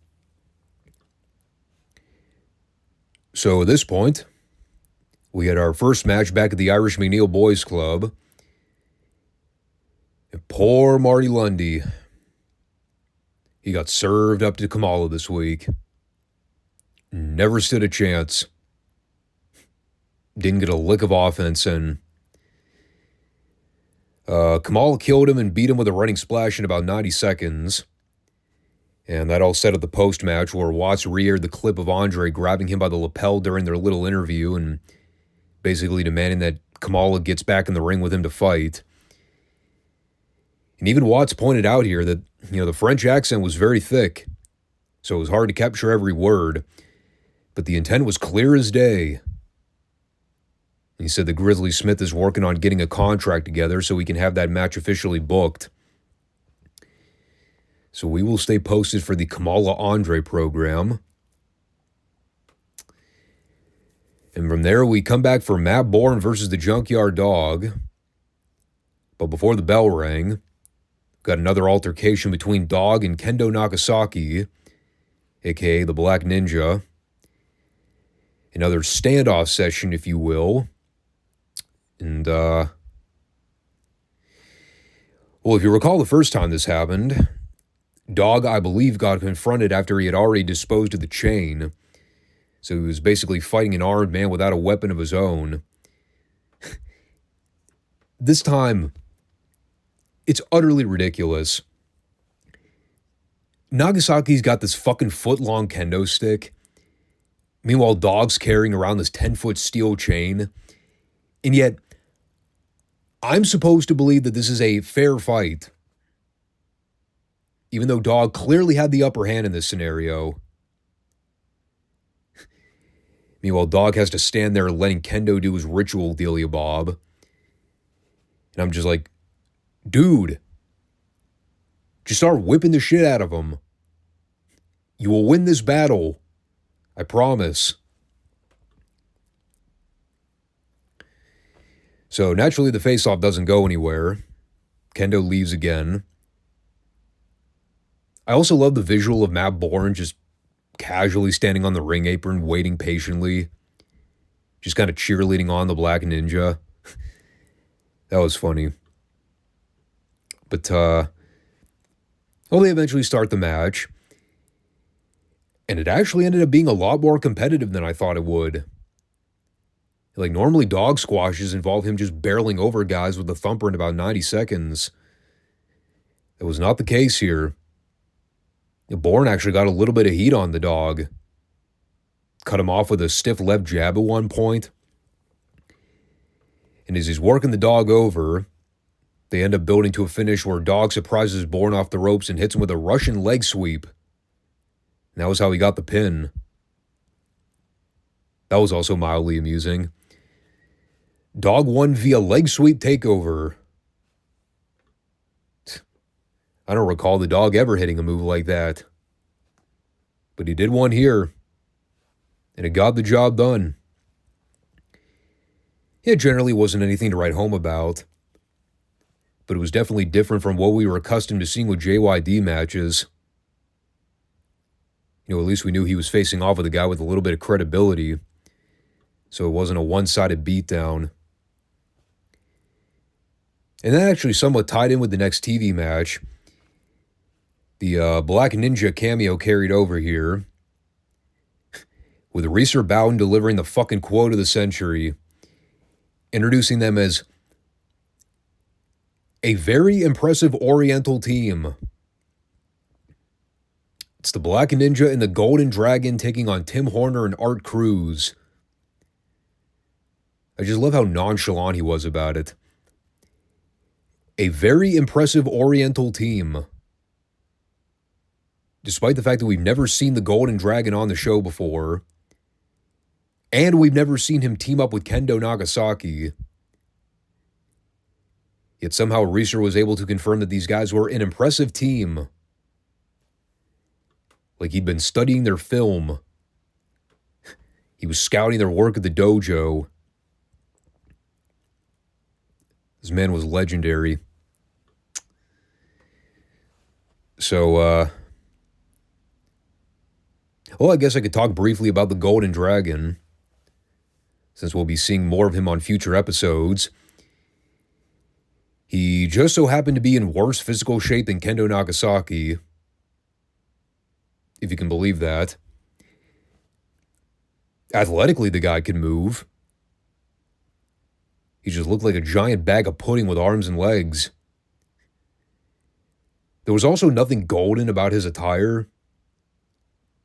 So at this point, we had our first match back at the Irish McNeil Boys Club. And poor Marty Lundy. He got served up to Kamala this week. Never stood a chance. Didn't get a lick of offense, and Kamala killed him and beat him with a running splash in about 90 seconds. And that all set up the post-match where Watts re-aired the clip of Andre grabbing him by the lapel during their little interview and basically demanding that Kamala gets back in the ring with him to fight. And even Watts pointed out here that, the French accent was very thick, so it was hard to capture every word, but the intent was clear as day. He said that Grizzly Smith is working on getting a contract together so we can have that match officially booked. So we will stay posted for the Kamala Andre program. And from there, we come back for Matt Bourne versus the Junkyard Dog. But before the bell rang, got another altercation between Dog and Kendo Nagasaki, a.k.a. the Black Ninja. Another standoff session, if you will. And, well, if you recall the first time this happened, Dog, I believe, got confronted after he had already disposed of the chain. So he was basically fighting an armed man without a weapon of his own. This time, it's utterly ridiculous. Nagasaki's got this fucking foot-long kendo stick. Meanwhile, Dog's carrying around this 10-foot steel chain. And yet, I'm supposed to believe that this is a fair fight. Even though Dog clearly had the upper hand in this scenario. Meanwhile, Dog has to stand there letting Kendo do his ritual dealia bob. And I'm just like, dude, just start whipping the shit out of him. You will win this battle. I promise. So naturally, the face-off doesn't go anywhere. Kendo leaves again. I also love the visual of Matt Bourne just casually standing on the ring apron, waiting patiently. Just kind of cheerleading on the Black Ninja. That was funny. But, they eventually start the match. And it actually ended up being a lot more competitive than I thought it would. Like, normally dog squashes involve him just barreling over guys with a thumper in about 90 seconds. That was not the case here. Bourne actually got a little bit of heat on the Dog. Cut him off with a stiff left jab at one point. And as he's working the Dog over, they end up building to a finish where Dog surprises Bourne off the ropes and hits him with a Russian leg sweep. And that was how he got the pin. That was also mildly amusing. Dog won via leg sweep takeover. I don't recall the Dog ever hitting a move like that. But he did one here. And it got the job done. It generally wasn't anything to write home about. But it was definitely different from what we were accustomed to seeing with JYD matches. At least we knew he was facing off with a guy with a little bit of credibility. So it wasn't a one-sided beatdown. And that actually somewhat tied in with the next TV match. The Black Ninja cameo carried over here. With Reeser Bowden delivering the fucking quote of the century. Introducing them as a very impressive Oriental team. It's the Black Ninja and the Golden Dragon taking on Tim Horner and Art Cruz. I just love how nonchalant he was about it. A very impressive Oriental team. Despite the fact that we've never seen the Golden Dragon on the show before. And we've never seen him team up with Kendo Nagasaki. Yet somehow Reeser was able to confirm that these guys were an impressive team. Like he'd been studying their film. He was scouting their work at the dojo. This man was legendary. So, I guess I could talk briefly about the Golden Dragon, since we'll be seeing more of him on future episodes. He just so happened to be in worse physical shape than Kendo Nagasaki, if you can believe that. Athletically, the guy could move. He just looked like a giant bag of pudding with arms and legs. There was also nothing golden about his attire,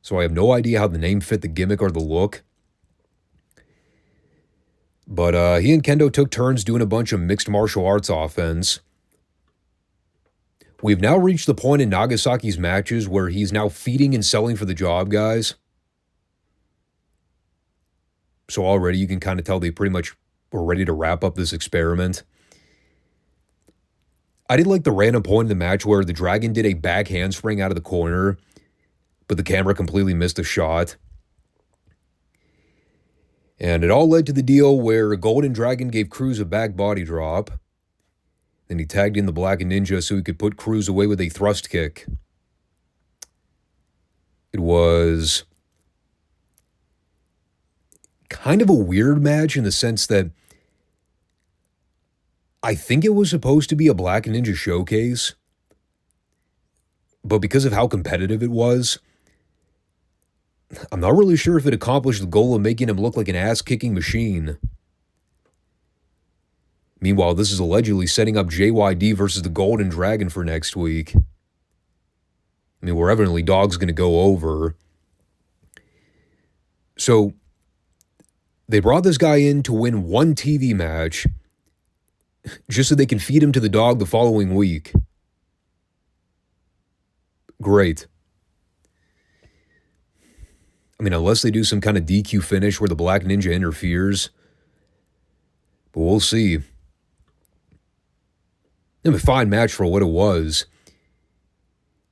so I have no idea how the name fit the gimmick or the look. But he and Kendo took turns doing a bunch of mixed martial arts offense. We've now reached the point in Nagasaki's matches where he's now feeding and selling for the job guys. So already you can kind of tell they pretty much were ready to wrap up this experiment. I did like the random point in the match where the Dragon did a back handspring out of the corner, but the camera completely missed a shot. And it all led to the deal where Golden Dragon gave Cruz a back body drop. Then he tagged in the Black Ninja so he could put Cruz away with a thrust kick. It was kind of a weird match in the sense that I think it was supposed to be a Black Ninja showcase, but because of how competitive it was, I'm not really sure if it accomplished the goal of making him look like an ass-kicking machine. Meanwhile, this is allegedly setting up JYD versus the Golden Dragon for next week. I mean, where evidently Dog's going to go over. So, they brought this guy in to win one TV match just so they can feed him to the Dog the following week. Great. I mean, unless they do some kind of DQ finish where the Black Ninja interferes. But we'll see. It was a fine match for what it was.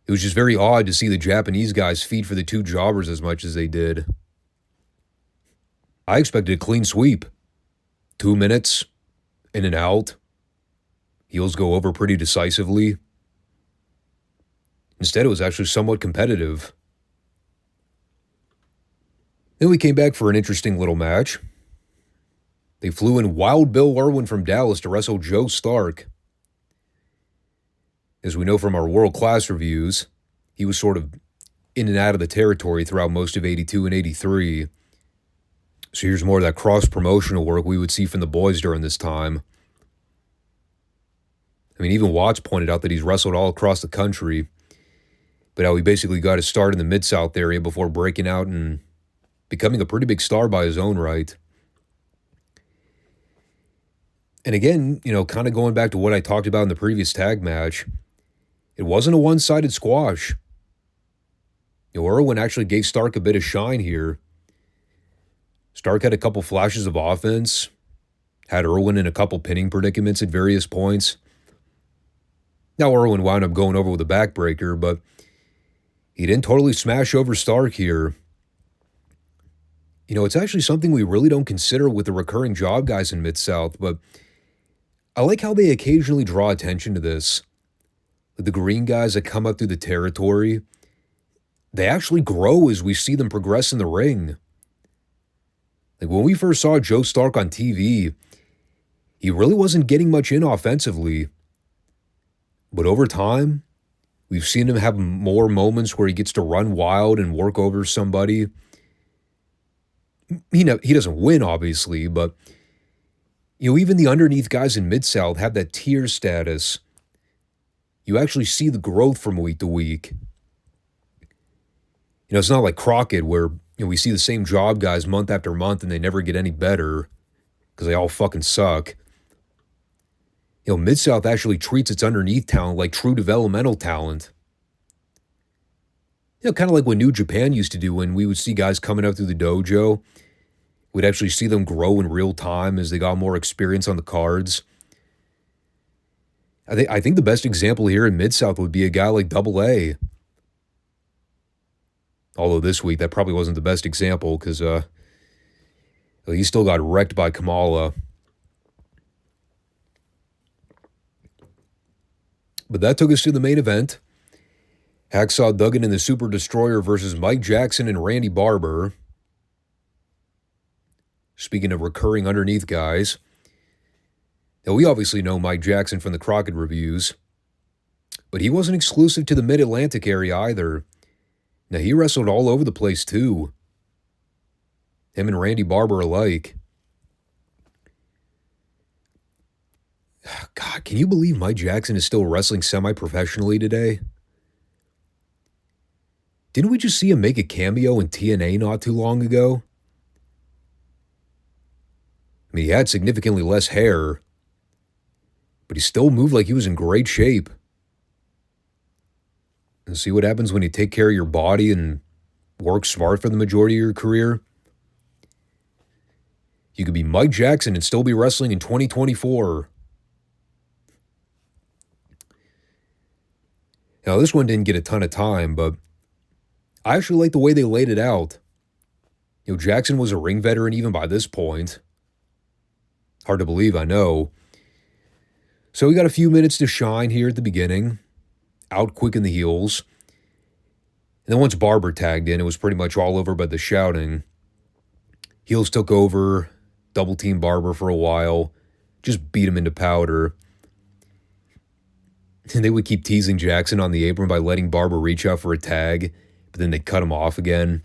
It was just very odd to see the Japanese guys feed for the two jobbers as much as they did. I expected a clean sweep. 2 minutes, in and out. Heels go over pretty decisively. Instead, it was actually somewhat competitive. Then we came back for an interesting little match. They flew in Wild Bill Irwin from Dallas to wrestle Joe Stark. As we know from our world-class reviews, he was sort of in and out of the territory throughout most of 82 and 83. So here's more of that cross-promotional work we would see from the boys during this time. I mean, even Watts pointed out that he's wrestled all across the country, but how he basically got his start in the Mid-South area before breaking out and becoming a pretty big star by his own right. And again, kind of going back to what I talked about in the previous tag match, it wasn't a one-sided squash. Irwin actually gave Stark a bit of shine here. Stark had a couple flashes of offense, had Irwin in a couple pinning predicaments at various points. Now Irwin wound up going over with a backbreaker, but he didn't totally smash over Stark here. It's actually something we really don't consider with the recurring job guys in Mid-South, but I like how they occasionally draw attention to this. The green guys that come up through the territory, they actually grow as we see them progress in the ring. Like when we first saw Joe Stark on TV, he really wasn't getting much in offensively. But over time, we've seen him have more moments where he gets to run wild and work over somebody. He doesn't win, obviously, but even the underneath guys in Mid-South have that tier status. You actually see the growth from week to week. It's not like Crockett where we see the same job guys month after month and they never get any better because they all fucking suck. Mid-South actually treats its underneath talent like true developmental talent. Kind of like what New Japan used to do when we would see guys coming up through the dojo. We'd actually see them grow in real time as they got more experience on the cards. I think the best example here in Mid-South would be a guy like Double A. Although this week, that probably wasn't the best example because he still got wrecked by Kamala. But that took us to the main event. Hacksaw Duggan and the Super Destroyer versus Mike Jackson and Randy Barber. Speaking of recurring underneath guys, now we obviously know Mike Jackson from the Crockett reviews, but he wasn't exclusive to the Mid-Atlantic area either. Now he wrestled all over the place too. Him and Randy Barber alike. God, can you believe Mike Jackson is still wrestling semi-professionally today? Didn't we just see him make a cameo in TNA not too long ago? I mean, he had significantly less hair, but he still moved like he was in great shape. And see what happens when you take care of your body and work smart for the majority of your career? You could be Mike Jackson and still be wrestling in 2024. Now, this one didn't get a ton of time, but I actually like the way they laid it out. Jackson was a ring veteran even by this point. Hard to believe, I know. So we got a few minutes to shine here at the beginning. Out quick in the heels. And then once Barber tagged in, it was pretty much all over by the shouting. Heels took over, double team Barber for a while, just beat him into powder. And they would keep teasing Jackson on the apron by letting Barber reach out for a tag, but then they cut him off again.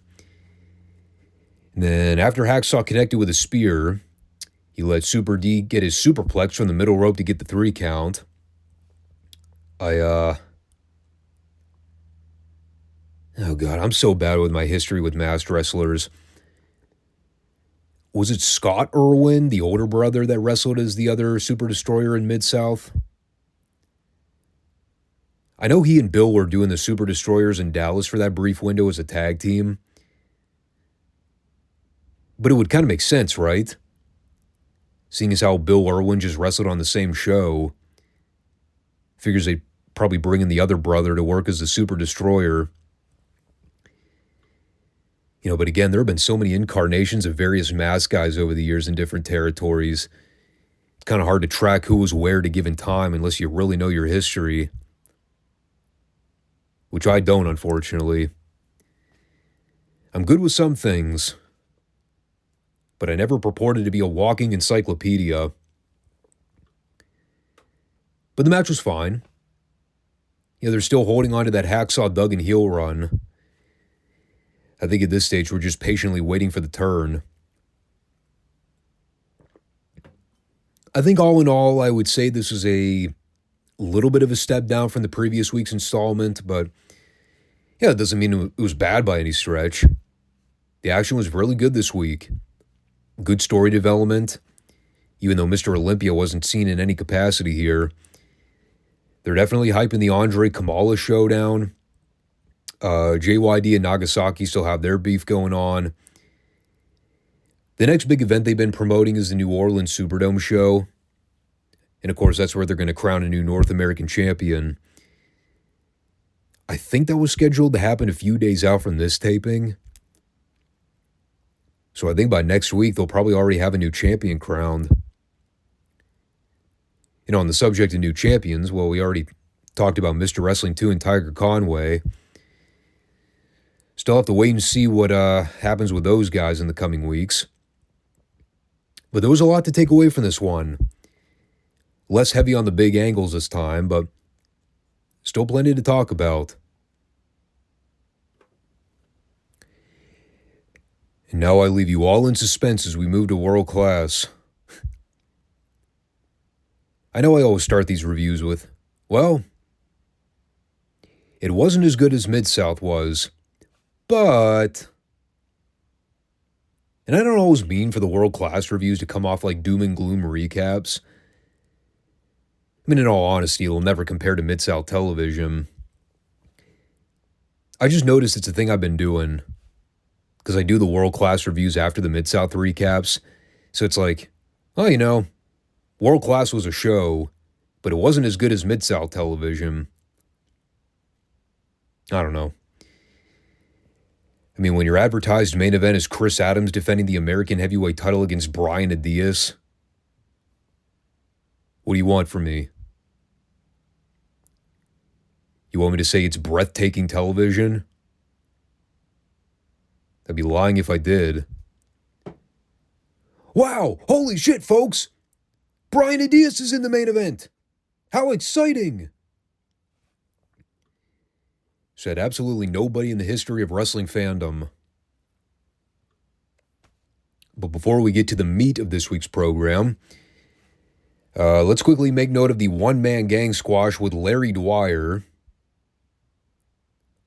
And then after Hacksaw connected with a spear, he let Super D get his superplex from the middle rope to get the 3 count. Oh God, I'm so bad with my history with masked wrestlers. Was it Scott Irwin, the older brother, that wrestled as the other Super Destroyer in Mid-South? I know he and Bill were doing the Super Destroyers in Dallas for that brief window as a tag team. But it would kind of make sense, right? Seeing as how Bill Irwin just wrestled on the same show, figures they'd probably bring in the other brother to work as the Super Destroyer. But again, there have been so many incarnations of various mask guys over the years in different territories. It's kind of hard to track who was where at a given time unless you really know your history. Which I don't, unfortunately. I'm good with some things, but I never purported to be a walking encyclopedia. But the match was fine. They're still holding on to that Hacksaw Duggan heel run. I think at this stage, we're just patiently waiting for the turn. I think all in all, I would say this is a little bit of a step down from the previous week's installment, but it doesn't mean it was bad by any stretch. The action was really good this week. Good story development, even though Mr. Olympia wasn't seen in any capacity here. They're definitely hyping the Andre Kamala showdown. JYD and Nagasaki still have their beef going on. The next big event they've been promoting is the New Orleans Superdome show. And of course, that's where they're going to crown a new North American champion. I think that was scheduled to happen a few days out from this taping. So I think by next week, they'll probably already have a new champion crowned. On the subject of new champions, well, we already talked about Mr. Wrestling 2 and Tiger Conway. Still have to wait and see what happens with those guys in the coming weeks. But there was a lot to take away from this one. Less heavy on the big angles this time, but still plenty to talk about. And now I leave you all in suspense as we move to World Class. I know I always start these reviews with, well, it wasn't as good as Midsouth was, but... And I don't always mean for the World Class reviews to come off like doom and gloom recaps. I mean, in all honesty, it'll never compare to Mid-South television. I just noticed it's a thing I've been doing. Because I do the World Class reviews after the Mid-South recaps. So it's like, oh, World Class was a show, but it wasn't as good as Mid-South television. I don't know. I mean, when your advertised main event is Chris Adams defending the American heavyweight title against Brian Adias, what do you want from me? You want me to say it's breathtaking television? I'd be lying if I did. Wow! Holy shit, folks! Brian Adias is in the main event! How exciting! Said absolutely nobody in the history of wrestling fandom. But before we get to the meat of this week's program, let's quickly make note of the one-man gang squash with Larry Dwyer.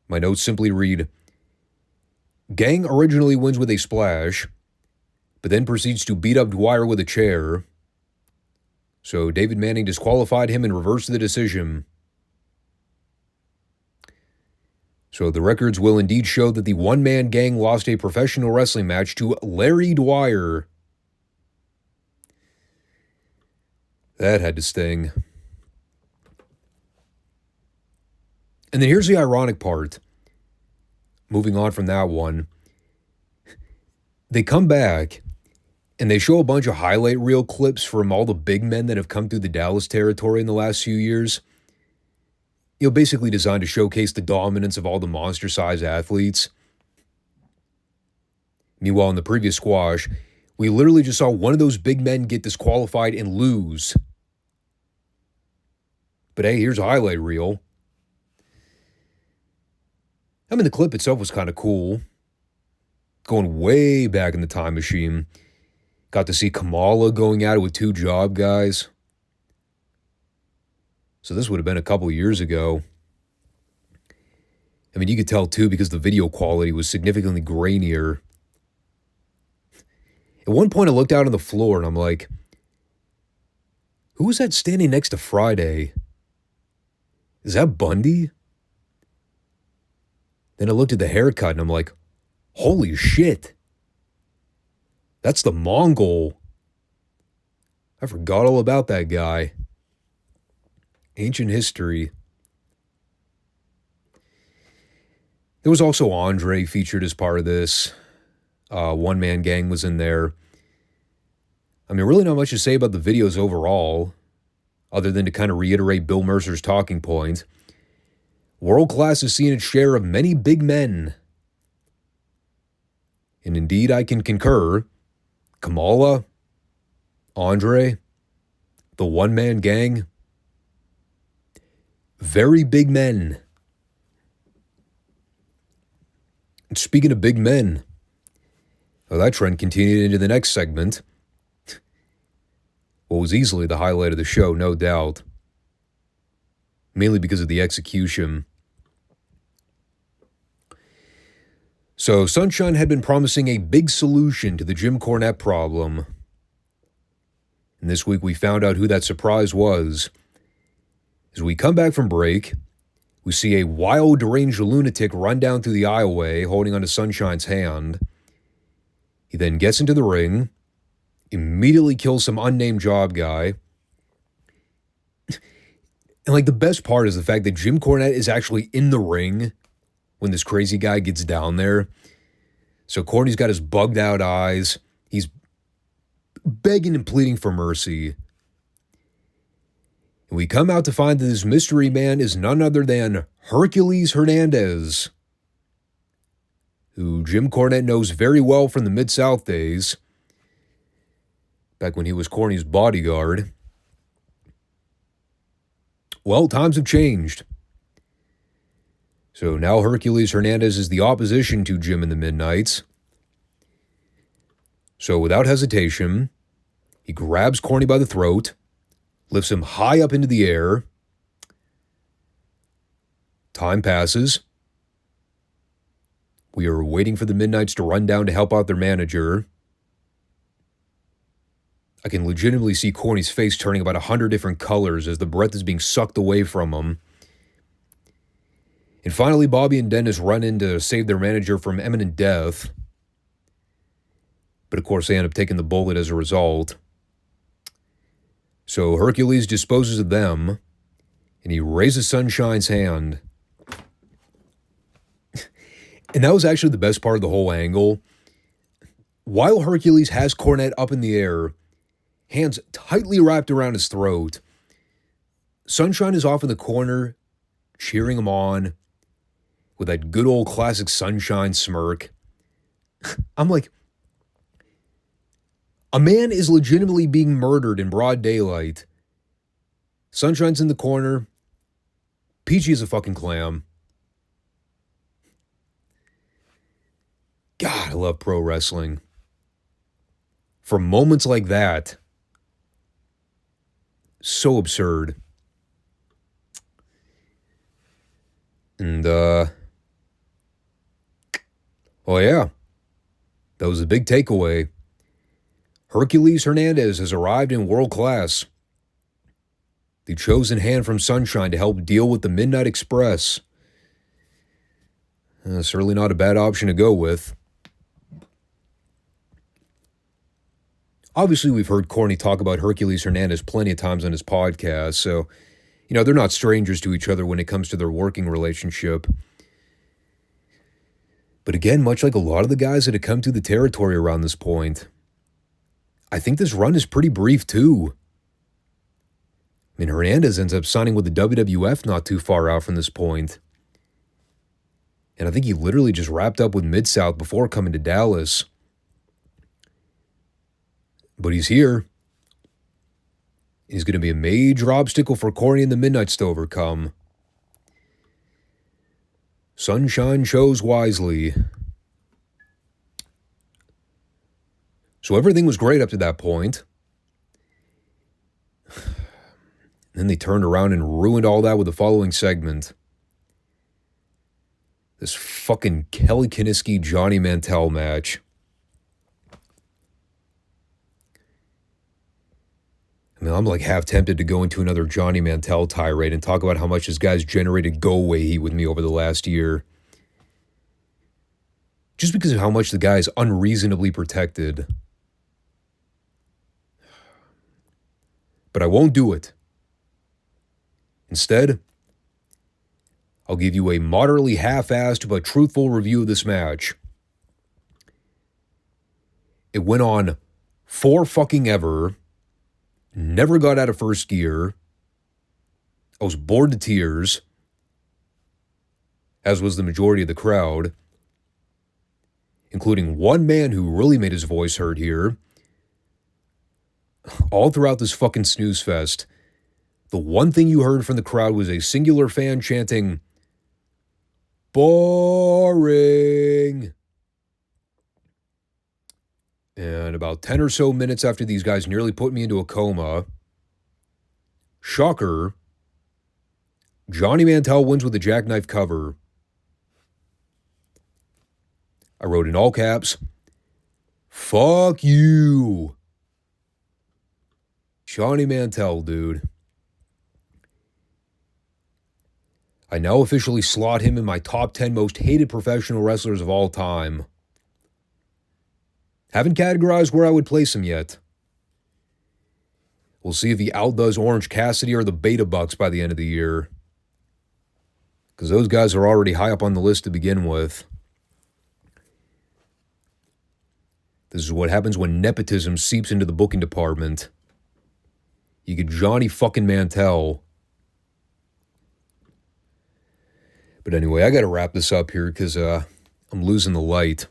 My notes simply read, Gang originally wins with a splash, but then proceeds to beat up Dwyer with a chair. So David Manning disqualified him and reversed the decision. So the records will indeed show that the one-man gang lost a professional wrestling match to Larry Dwyer. That had to sting. And then here's the ironic part. Moving on from that one. They come back and they show a bunch of highlight reel clips from all the big men that have come through the Dallas territory in the last few years. Basically designed to showcase the dominance of all the monster-sized athletes. Meanwhile, in the previous squash, we literally just saw one of those big men get disqualified and lose. But hey, here's a highlight reel. I mean, the clip itself was kind of cool. Going way back in the time machine. Got to see Kamala going at it with two job guys. So this would have been a couple years ago. I mean, you could tell too because the video quality was significantly grainier. At one point I looked out on the floor and I'm like, who was that standing next to Friday? Is that Bundy? Then I looked at the haircut and I'm like, holy shit. That's the Mongol. I forgot all about that guy. Ancient history. There was also Andre featured as part of this. One Man Gang was in there. I mean, really not much to say about the videos overall, other than to kind of reiterate Bill Mercer's talking point. World class has seen its share of many big men. And indeed, I can concur. Kamala, Andre, the One Man Gang, very big men. And speaking of big men, well, that trend continued into the next segment. What was easily the highlight of the show, no doubt. Mainly because of the execution. So, Sunshine had been promising a big solution to the Jim Cornette problem. And this week we found out who that surprise was. As we come back from break, we see a wild, deranged lunatic run down through the aisleway holding onto Sunshine's hand. He then gets into the ring, immediately kills some unnamed job guy. And the best part is the fact that Jim Cornette is actually in the ring when this crazy guy gets down there. So Corny's got his bugged out eyes. He's begging and pleading for mercy. And we come out to find that this mystery man is none other than Hercules Hernandez, who Jim Cornette knows very well from the Mid-South days, back when he was Corny's bodyguard. Well, times have changed. So now Hercules Hernandez is the opposition to Jim and the Midnights. So without hesitation, he grabs Corny by the throat, lifts him high up into the air. Time passes. We are waiting for the Midnights to run down to help out their manager. I can legitimately see Corny's face turning about 100 different colors as the breath is being sucked away from him. And finally, Bobby and Dennis run in to save their manager from imminent death. But of course, they end up taking the bullet as a result. So Hercules disposes of them, and he raises Sunshine's hand. And that was actually the best part of the whole angle. While Hercules has Cornette up in the air, hands tightly wrapped around his throat, Sunshine is off in the corner, cheering him on, with that good old classic Sunshine smirk. I'm like, a man is legitimately being murdered in broad daylight. Sunshine's in the corner. Peachy is a fucking clam. God, I love pro wrestling. For moments like that, so absurd. And, oh yeah, that was a big takeaway. Hercules Hernandez has arrived in world class. The chosen hand from Sunshine to help deal with the Midnight Express. Certainly not a bad option to go with. Obviously, we've heard Corny talk about Hercules Hernandez plenty of times on his podcast, so, they're not strangers to each other when it comes to their working relationship. But again, much like a lot of the guys that have come through the territory around this point, I think this run is pretty brief too. I mean, Hernandez ends up signing with the WWF not too far out from this point. And I think he literally just wrapped up with Midsouth before coming to Dallas. But he's here. He's going to be a major obstacle for Corny and the Midnights to overcome. Sunshine chose wisely. So everything was great up to that point. Then they turned around and ruined all that with the following segment. This fucking Kelly Kiniski Johnny Mantel match. I mean, I'm half tempted to go into another Johnny Mantel tirade and talk about how much this guy's generated go-away heat with me over the last year. Just because of how much the guy is unreasonably protected. But I won't do it. Instead, I'll give you a moderately half-assed but truthful review of this match. It went on for fucking ever. Never got out of first gear. I was bored to tears, as was the majority of the crowd, including one man who really made his voice heard here. All throughout this fucking snooze fest, the one thing you heard from the crowd was a singular fan chanting, "Boring." And about 10 or so minutes after these guys nearly put me into a coma, shocker, Johnny Mantel wins with a jackknife cover. I wrote in all caps, "Fuck you." Johnny Mantel, dude. I now officially slot him in my top 10 most hated professional wrestlers of all time. Haven't categorized where I would place him yet. We'll see if he outdoes Orange Cassidy or the Beta Bucks by the end of the year, because those guys are already high up on the list to begin with. This is what happens when nepotism seeps into the booking department. You get Johnny fucking Mantel. But anyway, I gotta wrap this up here because I'm losing the light.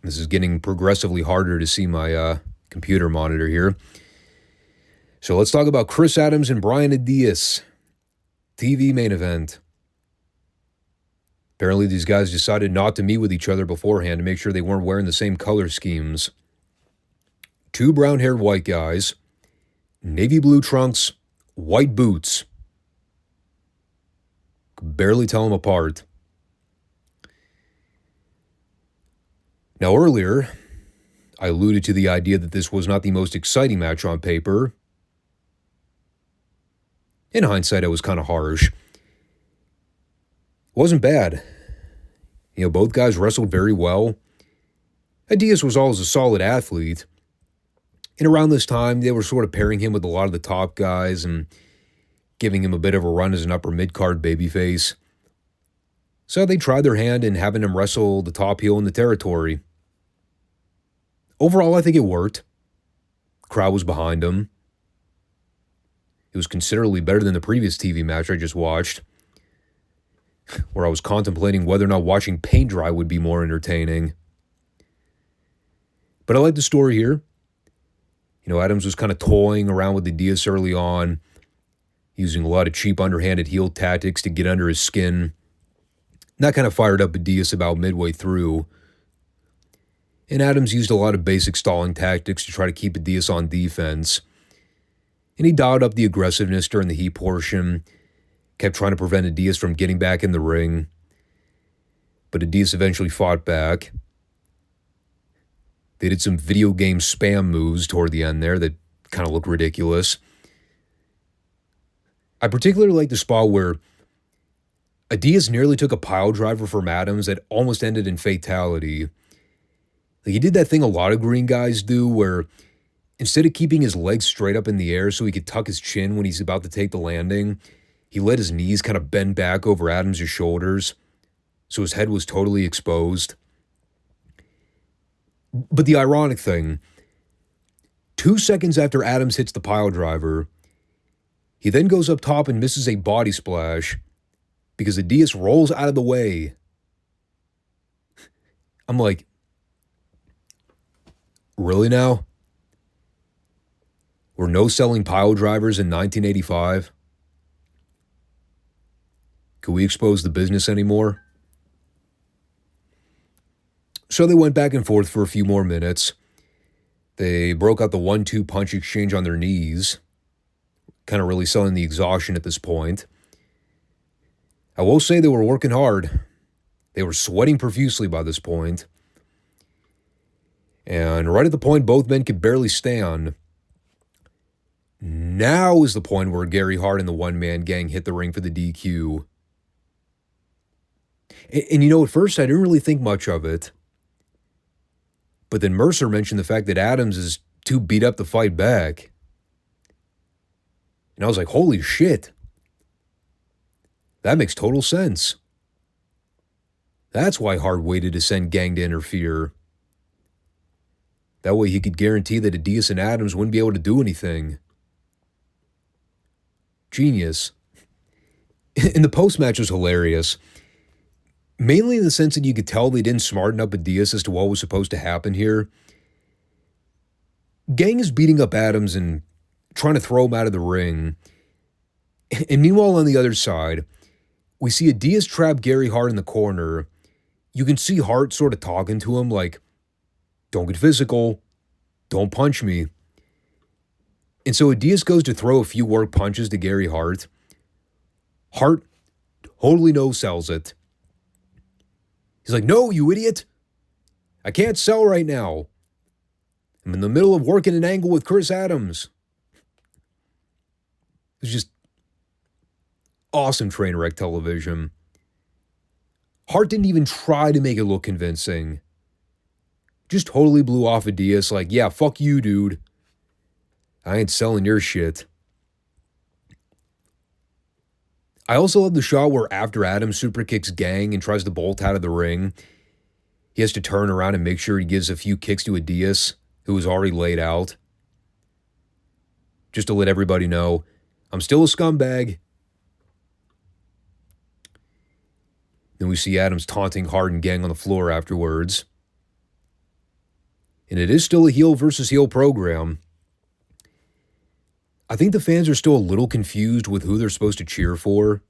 This is getting progressively harder to see my computer monitor here. So let's talk about Chris Adams and Brian Adias. TV main event. Apparently these guys decided not to meet with each other beforehand to make sure they weren't wearing the same color schemes. Two brown-haired white guys, navy blue trunks, white boots. Could barely tell them apart. Now earlier, I alluded to the idea that this was not the most exciting match on paper. In hindsight, I was kind of harsh. It wasn't bad. You know, both guys wrestled very well. Adias was always a solid athlete. And around this time, they were sort of pairing him with a lot of the top guys and giving him a bit of a run as an upper mid-card babyface. So they tried their hand in having him wrestle the top heel in the territory. Overall, I think it worked. The crowd was behind him. It was considerably better than the previous TV match I just watched, where I was contemplating whether or not watching paint dry would be more entertaining. But I like the story here. You know, Adams was kind of toying around with Adias early on, using a lot of cheap underhanded heel tactics to get under his skin. And that kind of fired up Adias about midway through. And Adams used a lot of basic stalling tactics to try to keep Adias on defense. And he dialed up the aggressiveness during the heat portion, kept trying to prevent Adias from getting back in the ring. But Adias eventually fought back. They did some video game spam moves toward the end there that kind of looked ridiculous. I particularly like the spot where Adias nearly took a pile driver from Adams that almost ended in fatality. Like, he did that thing a lot of green guys do where instead of keeping his legs straight up in the air so he could tuck his chin when he's about to take the landing, he let his knees kind of bend back over Adams' shoulders so his head was totally exposed. But the ironic thing, 2 seconds after Adams hits the pile driver, he then goes up top and misses a body splash because Adias rolls out of the way. I'm like, really now? Were no selling pile drivers in 1985? Could we expose the business anymore? So they went back and forth for a few more minutes. They broke out the 1-2 punch exchange on their knees, kind of really selling the exhaustion at this point. I will say they were working hard. They were sweating profusely by this point. And right at the point both men could barely stand, now is the point where Gary Hart and the one-man gang hit the ring for the DQ. And you know, at first I didn't really think much of it. But then Mercer mentioned the fact that Adams is too beat up to fight back. And I was like, holy shit. That makes total sense. That's why Hart waited to send Gang to interfere. That way he could guarantee that Adias and Adams wouldn't be able to do anything. Genius. And the post-match was hilarious. Mainly in the sense that you could tell they didn't smarten up Adias as to what was supposed to happen here. Gang is beating up Adams and trying to throw him out of the ring. And meanwhile, on the other side, we see Adias trap Gary Hart in the corner. You can see Hart sort of talking to him like, don't get physical, don't punch me. And so Adias goes to throw a few work punches to Gary Hart. Hart totally no-sells it. He's like, no, you idiot. I can't sell right now. I'm in the middle of working an angle with Chris Adams. It's just awesome train wreck television. Hart didn't even try to make it look convincing. Just totally blew off Adias like, yeah, fuck you, dude. I ain't selling your shit. I also love the shot where after Adams super kicks Gang and tries to bolt out of the ring, he has to turn around and make sure he gives a few kicks to Adias, who was already laid out. Just to let everybody know, I'm still a scumbag. Then we see Adams taunting Hart and Gang on the floor afterwards. And it is still a heel versus heel program. I think the fans are still a little confused with who they're supposed to cheer for.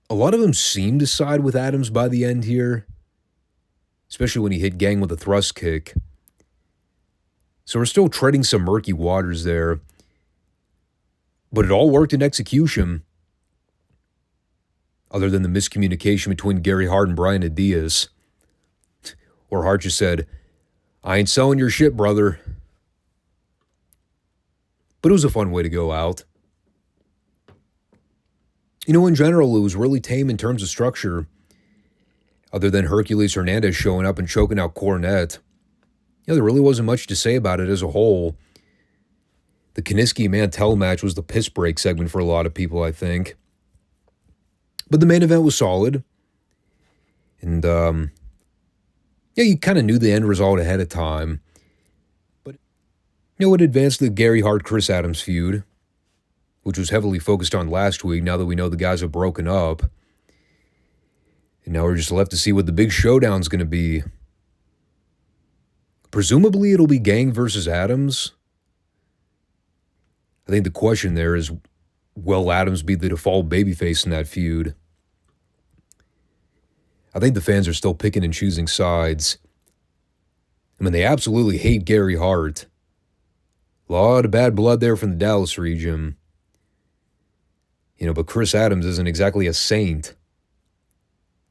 A lot of them seem to side with Adams by the end here, especially when he hit Gang with a thrust kick. So we're still treading some murky waters there. But it all worked in execution. Other than the miscommunication between Gary Hart and Brian Adias. Where Hart just said, I ain't selling your shit, brother. But it was a fun way to go out. You know, in general, it was really tame in terms of structure. Other than Hercules Hernandez showing up and choking out Cornette. There really wasn't much to say about it as a whole. The Kiniski-Mantel match was the piss break segment for a lot of people, I think. But the main event was solid. And, you kind of knew the end result ahead of time. But, it advanced the Gary Hart-Chris Adams feud, which was heavily focused on last week now that we know the guys have broken up. And now we're just left to see what the big showdown's going to be. Presumably it'll be Gang versus Adams. I think the question there is, will Adams be the default babyface in that feud? I think the fans are still picking and choosing sides. I mean, they absolutely hate Gary Hart. A lot of bad blood there from the Dallas region. But Chris Adams isn't exactly a saint.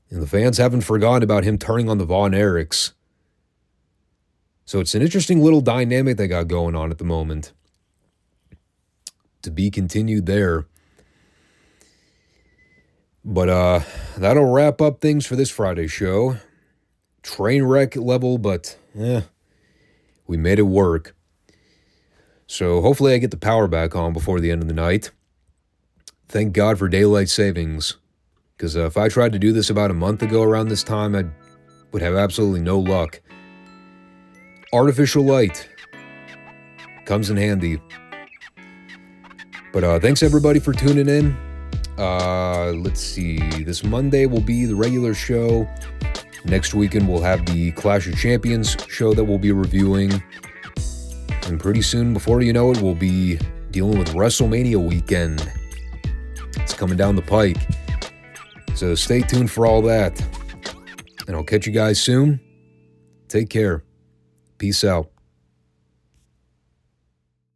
And the fans haven't forgotten about him turning on the Von Erichs. So it's an interesting little dynamic they got going on at the moment. To be continued there. But that'll wrap up things for this Friday show. Train wreck level, but we made it work. So hopefully I get the power back on before the end of the night. Thank God for daylight savings. Because if I tried to do this about a month ago around this time, I would have absolutely no luck. Artificial light comes in handy. But thanks everybody for tuning in. Let's see. This Monday will be the regular show. Next weekend we'll have the Clash of Champions show that we'll be reviewing. And pretty soon, before you know it, we'll be dealing with WrestleMania weekend. It's coming down the pike. So stay tuned for all that. And I'll catch you guys soon. Take care. Peace out.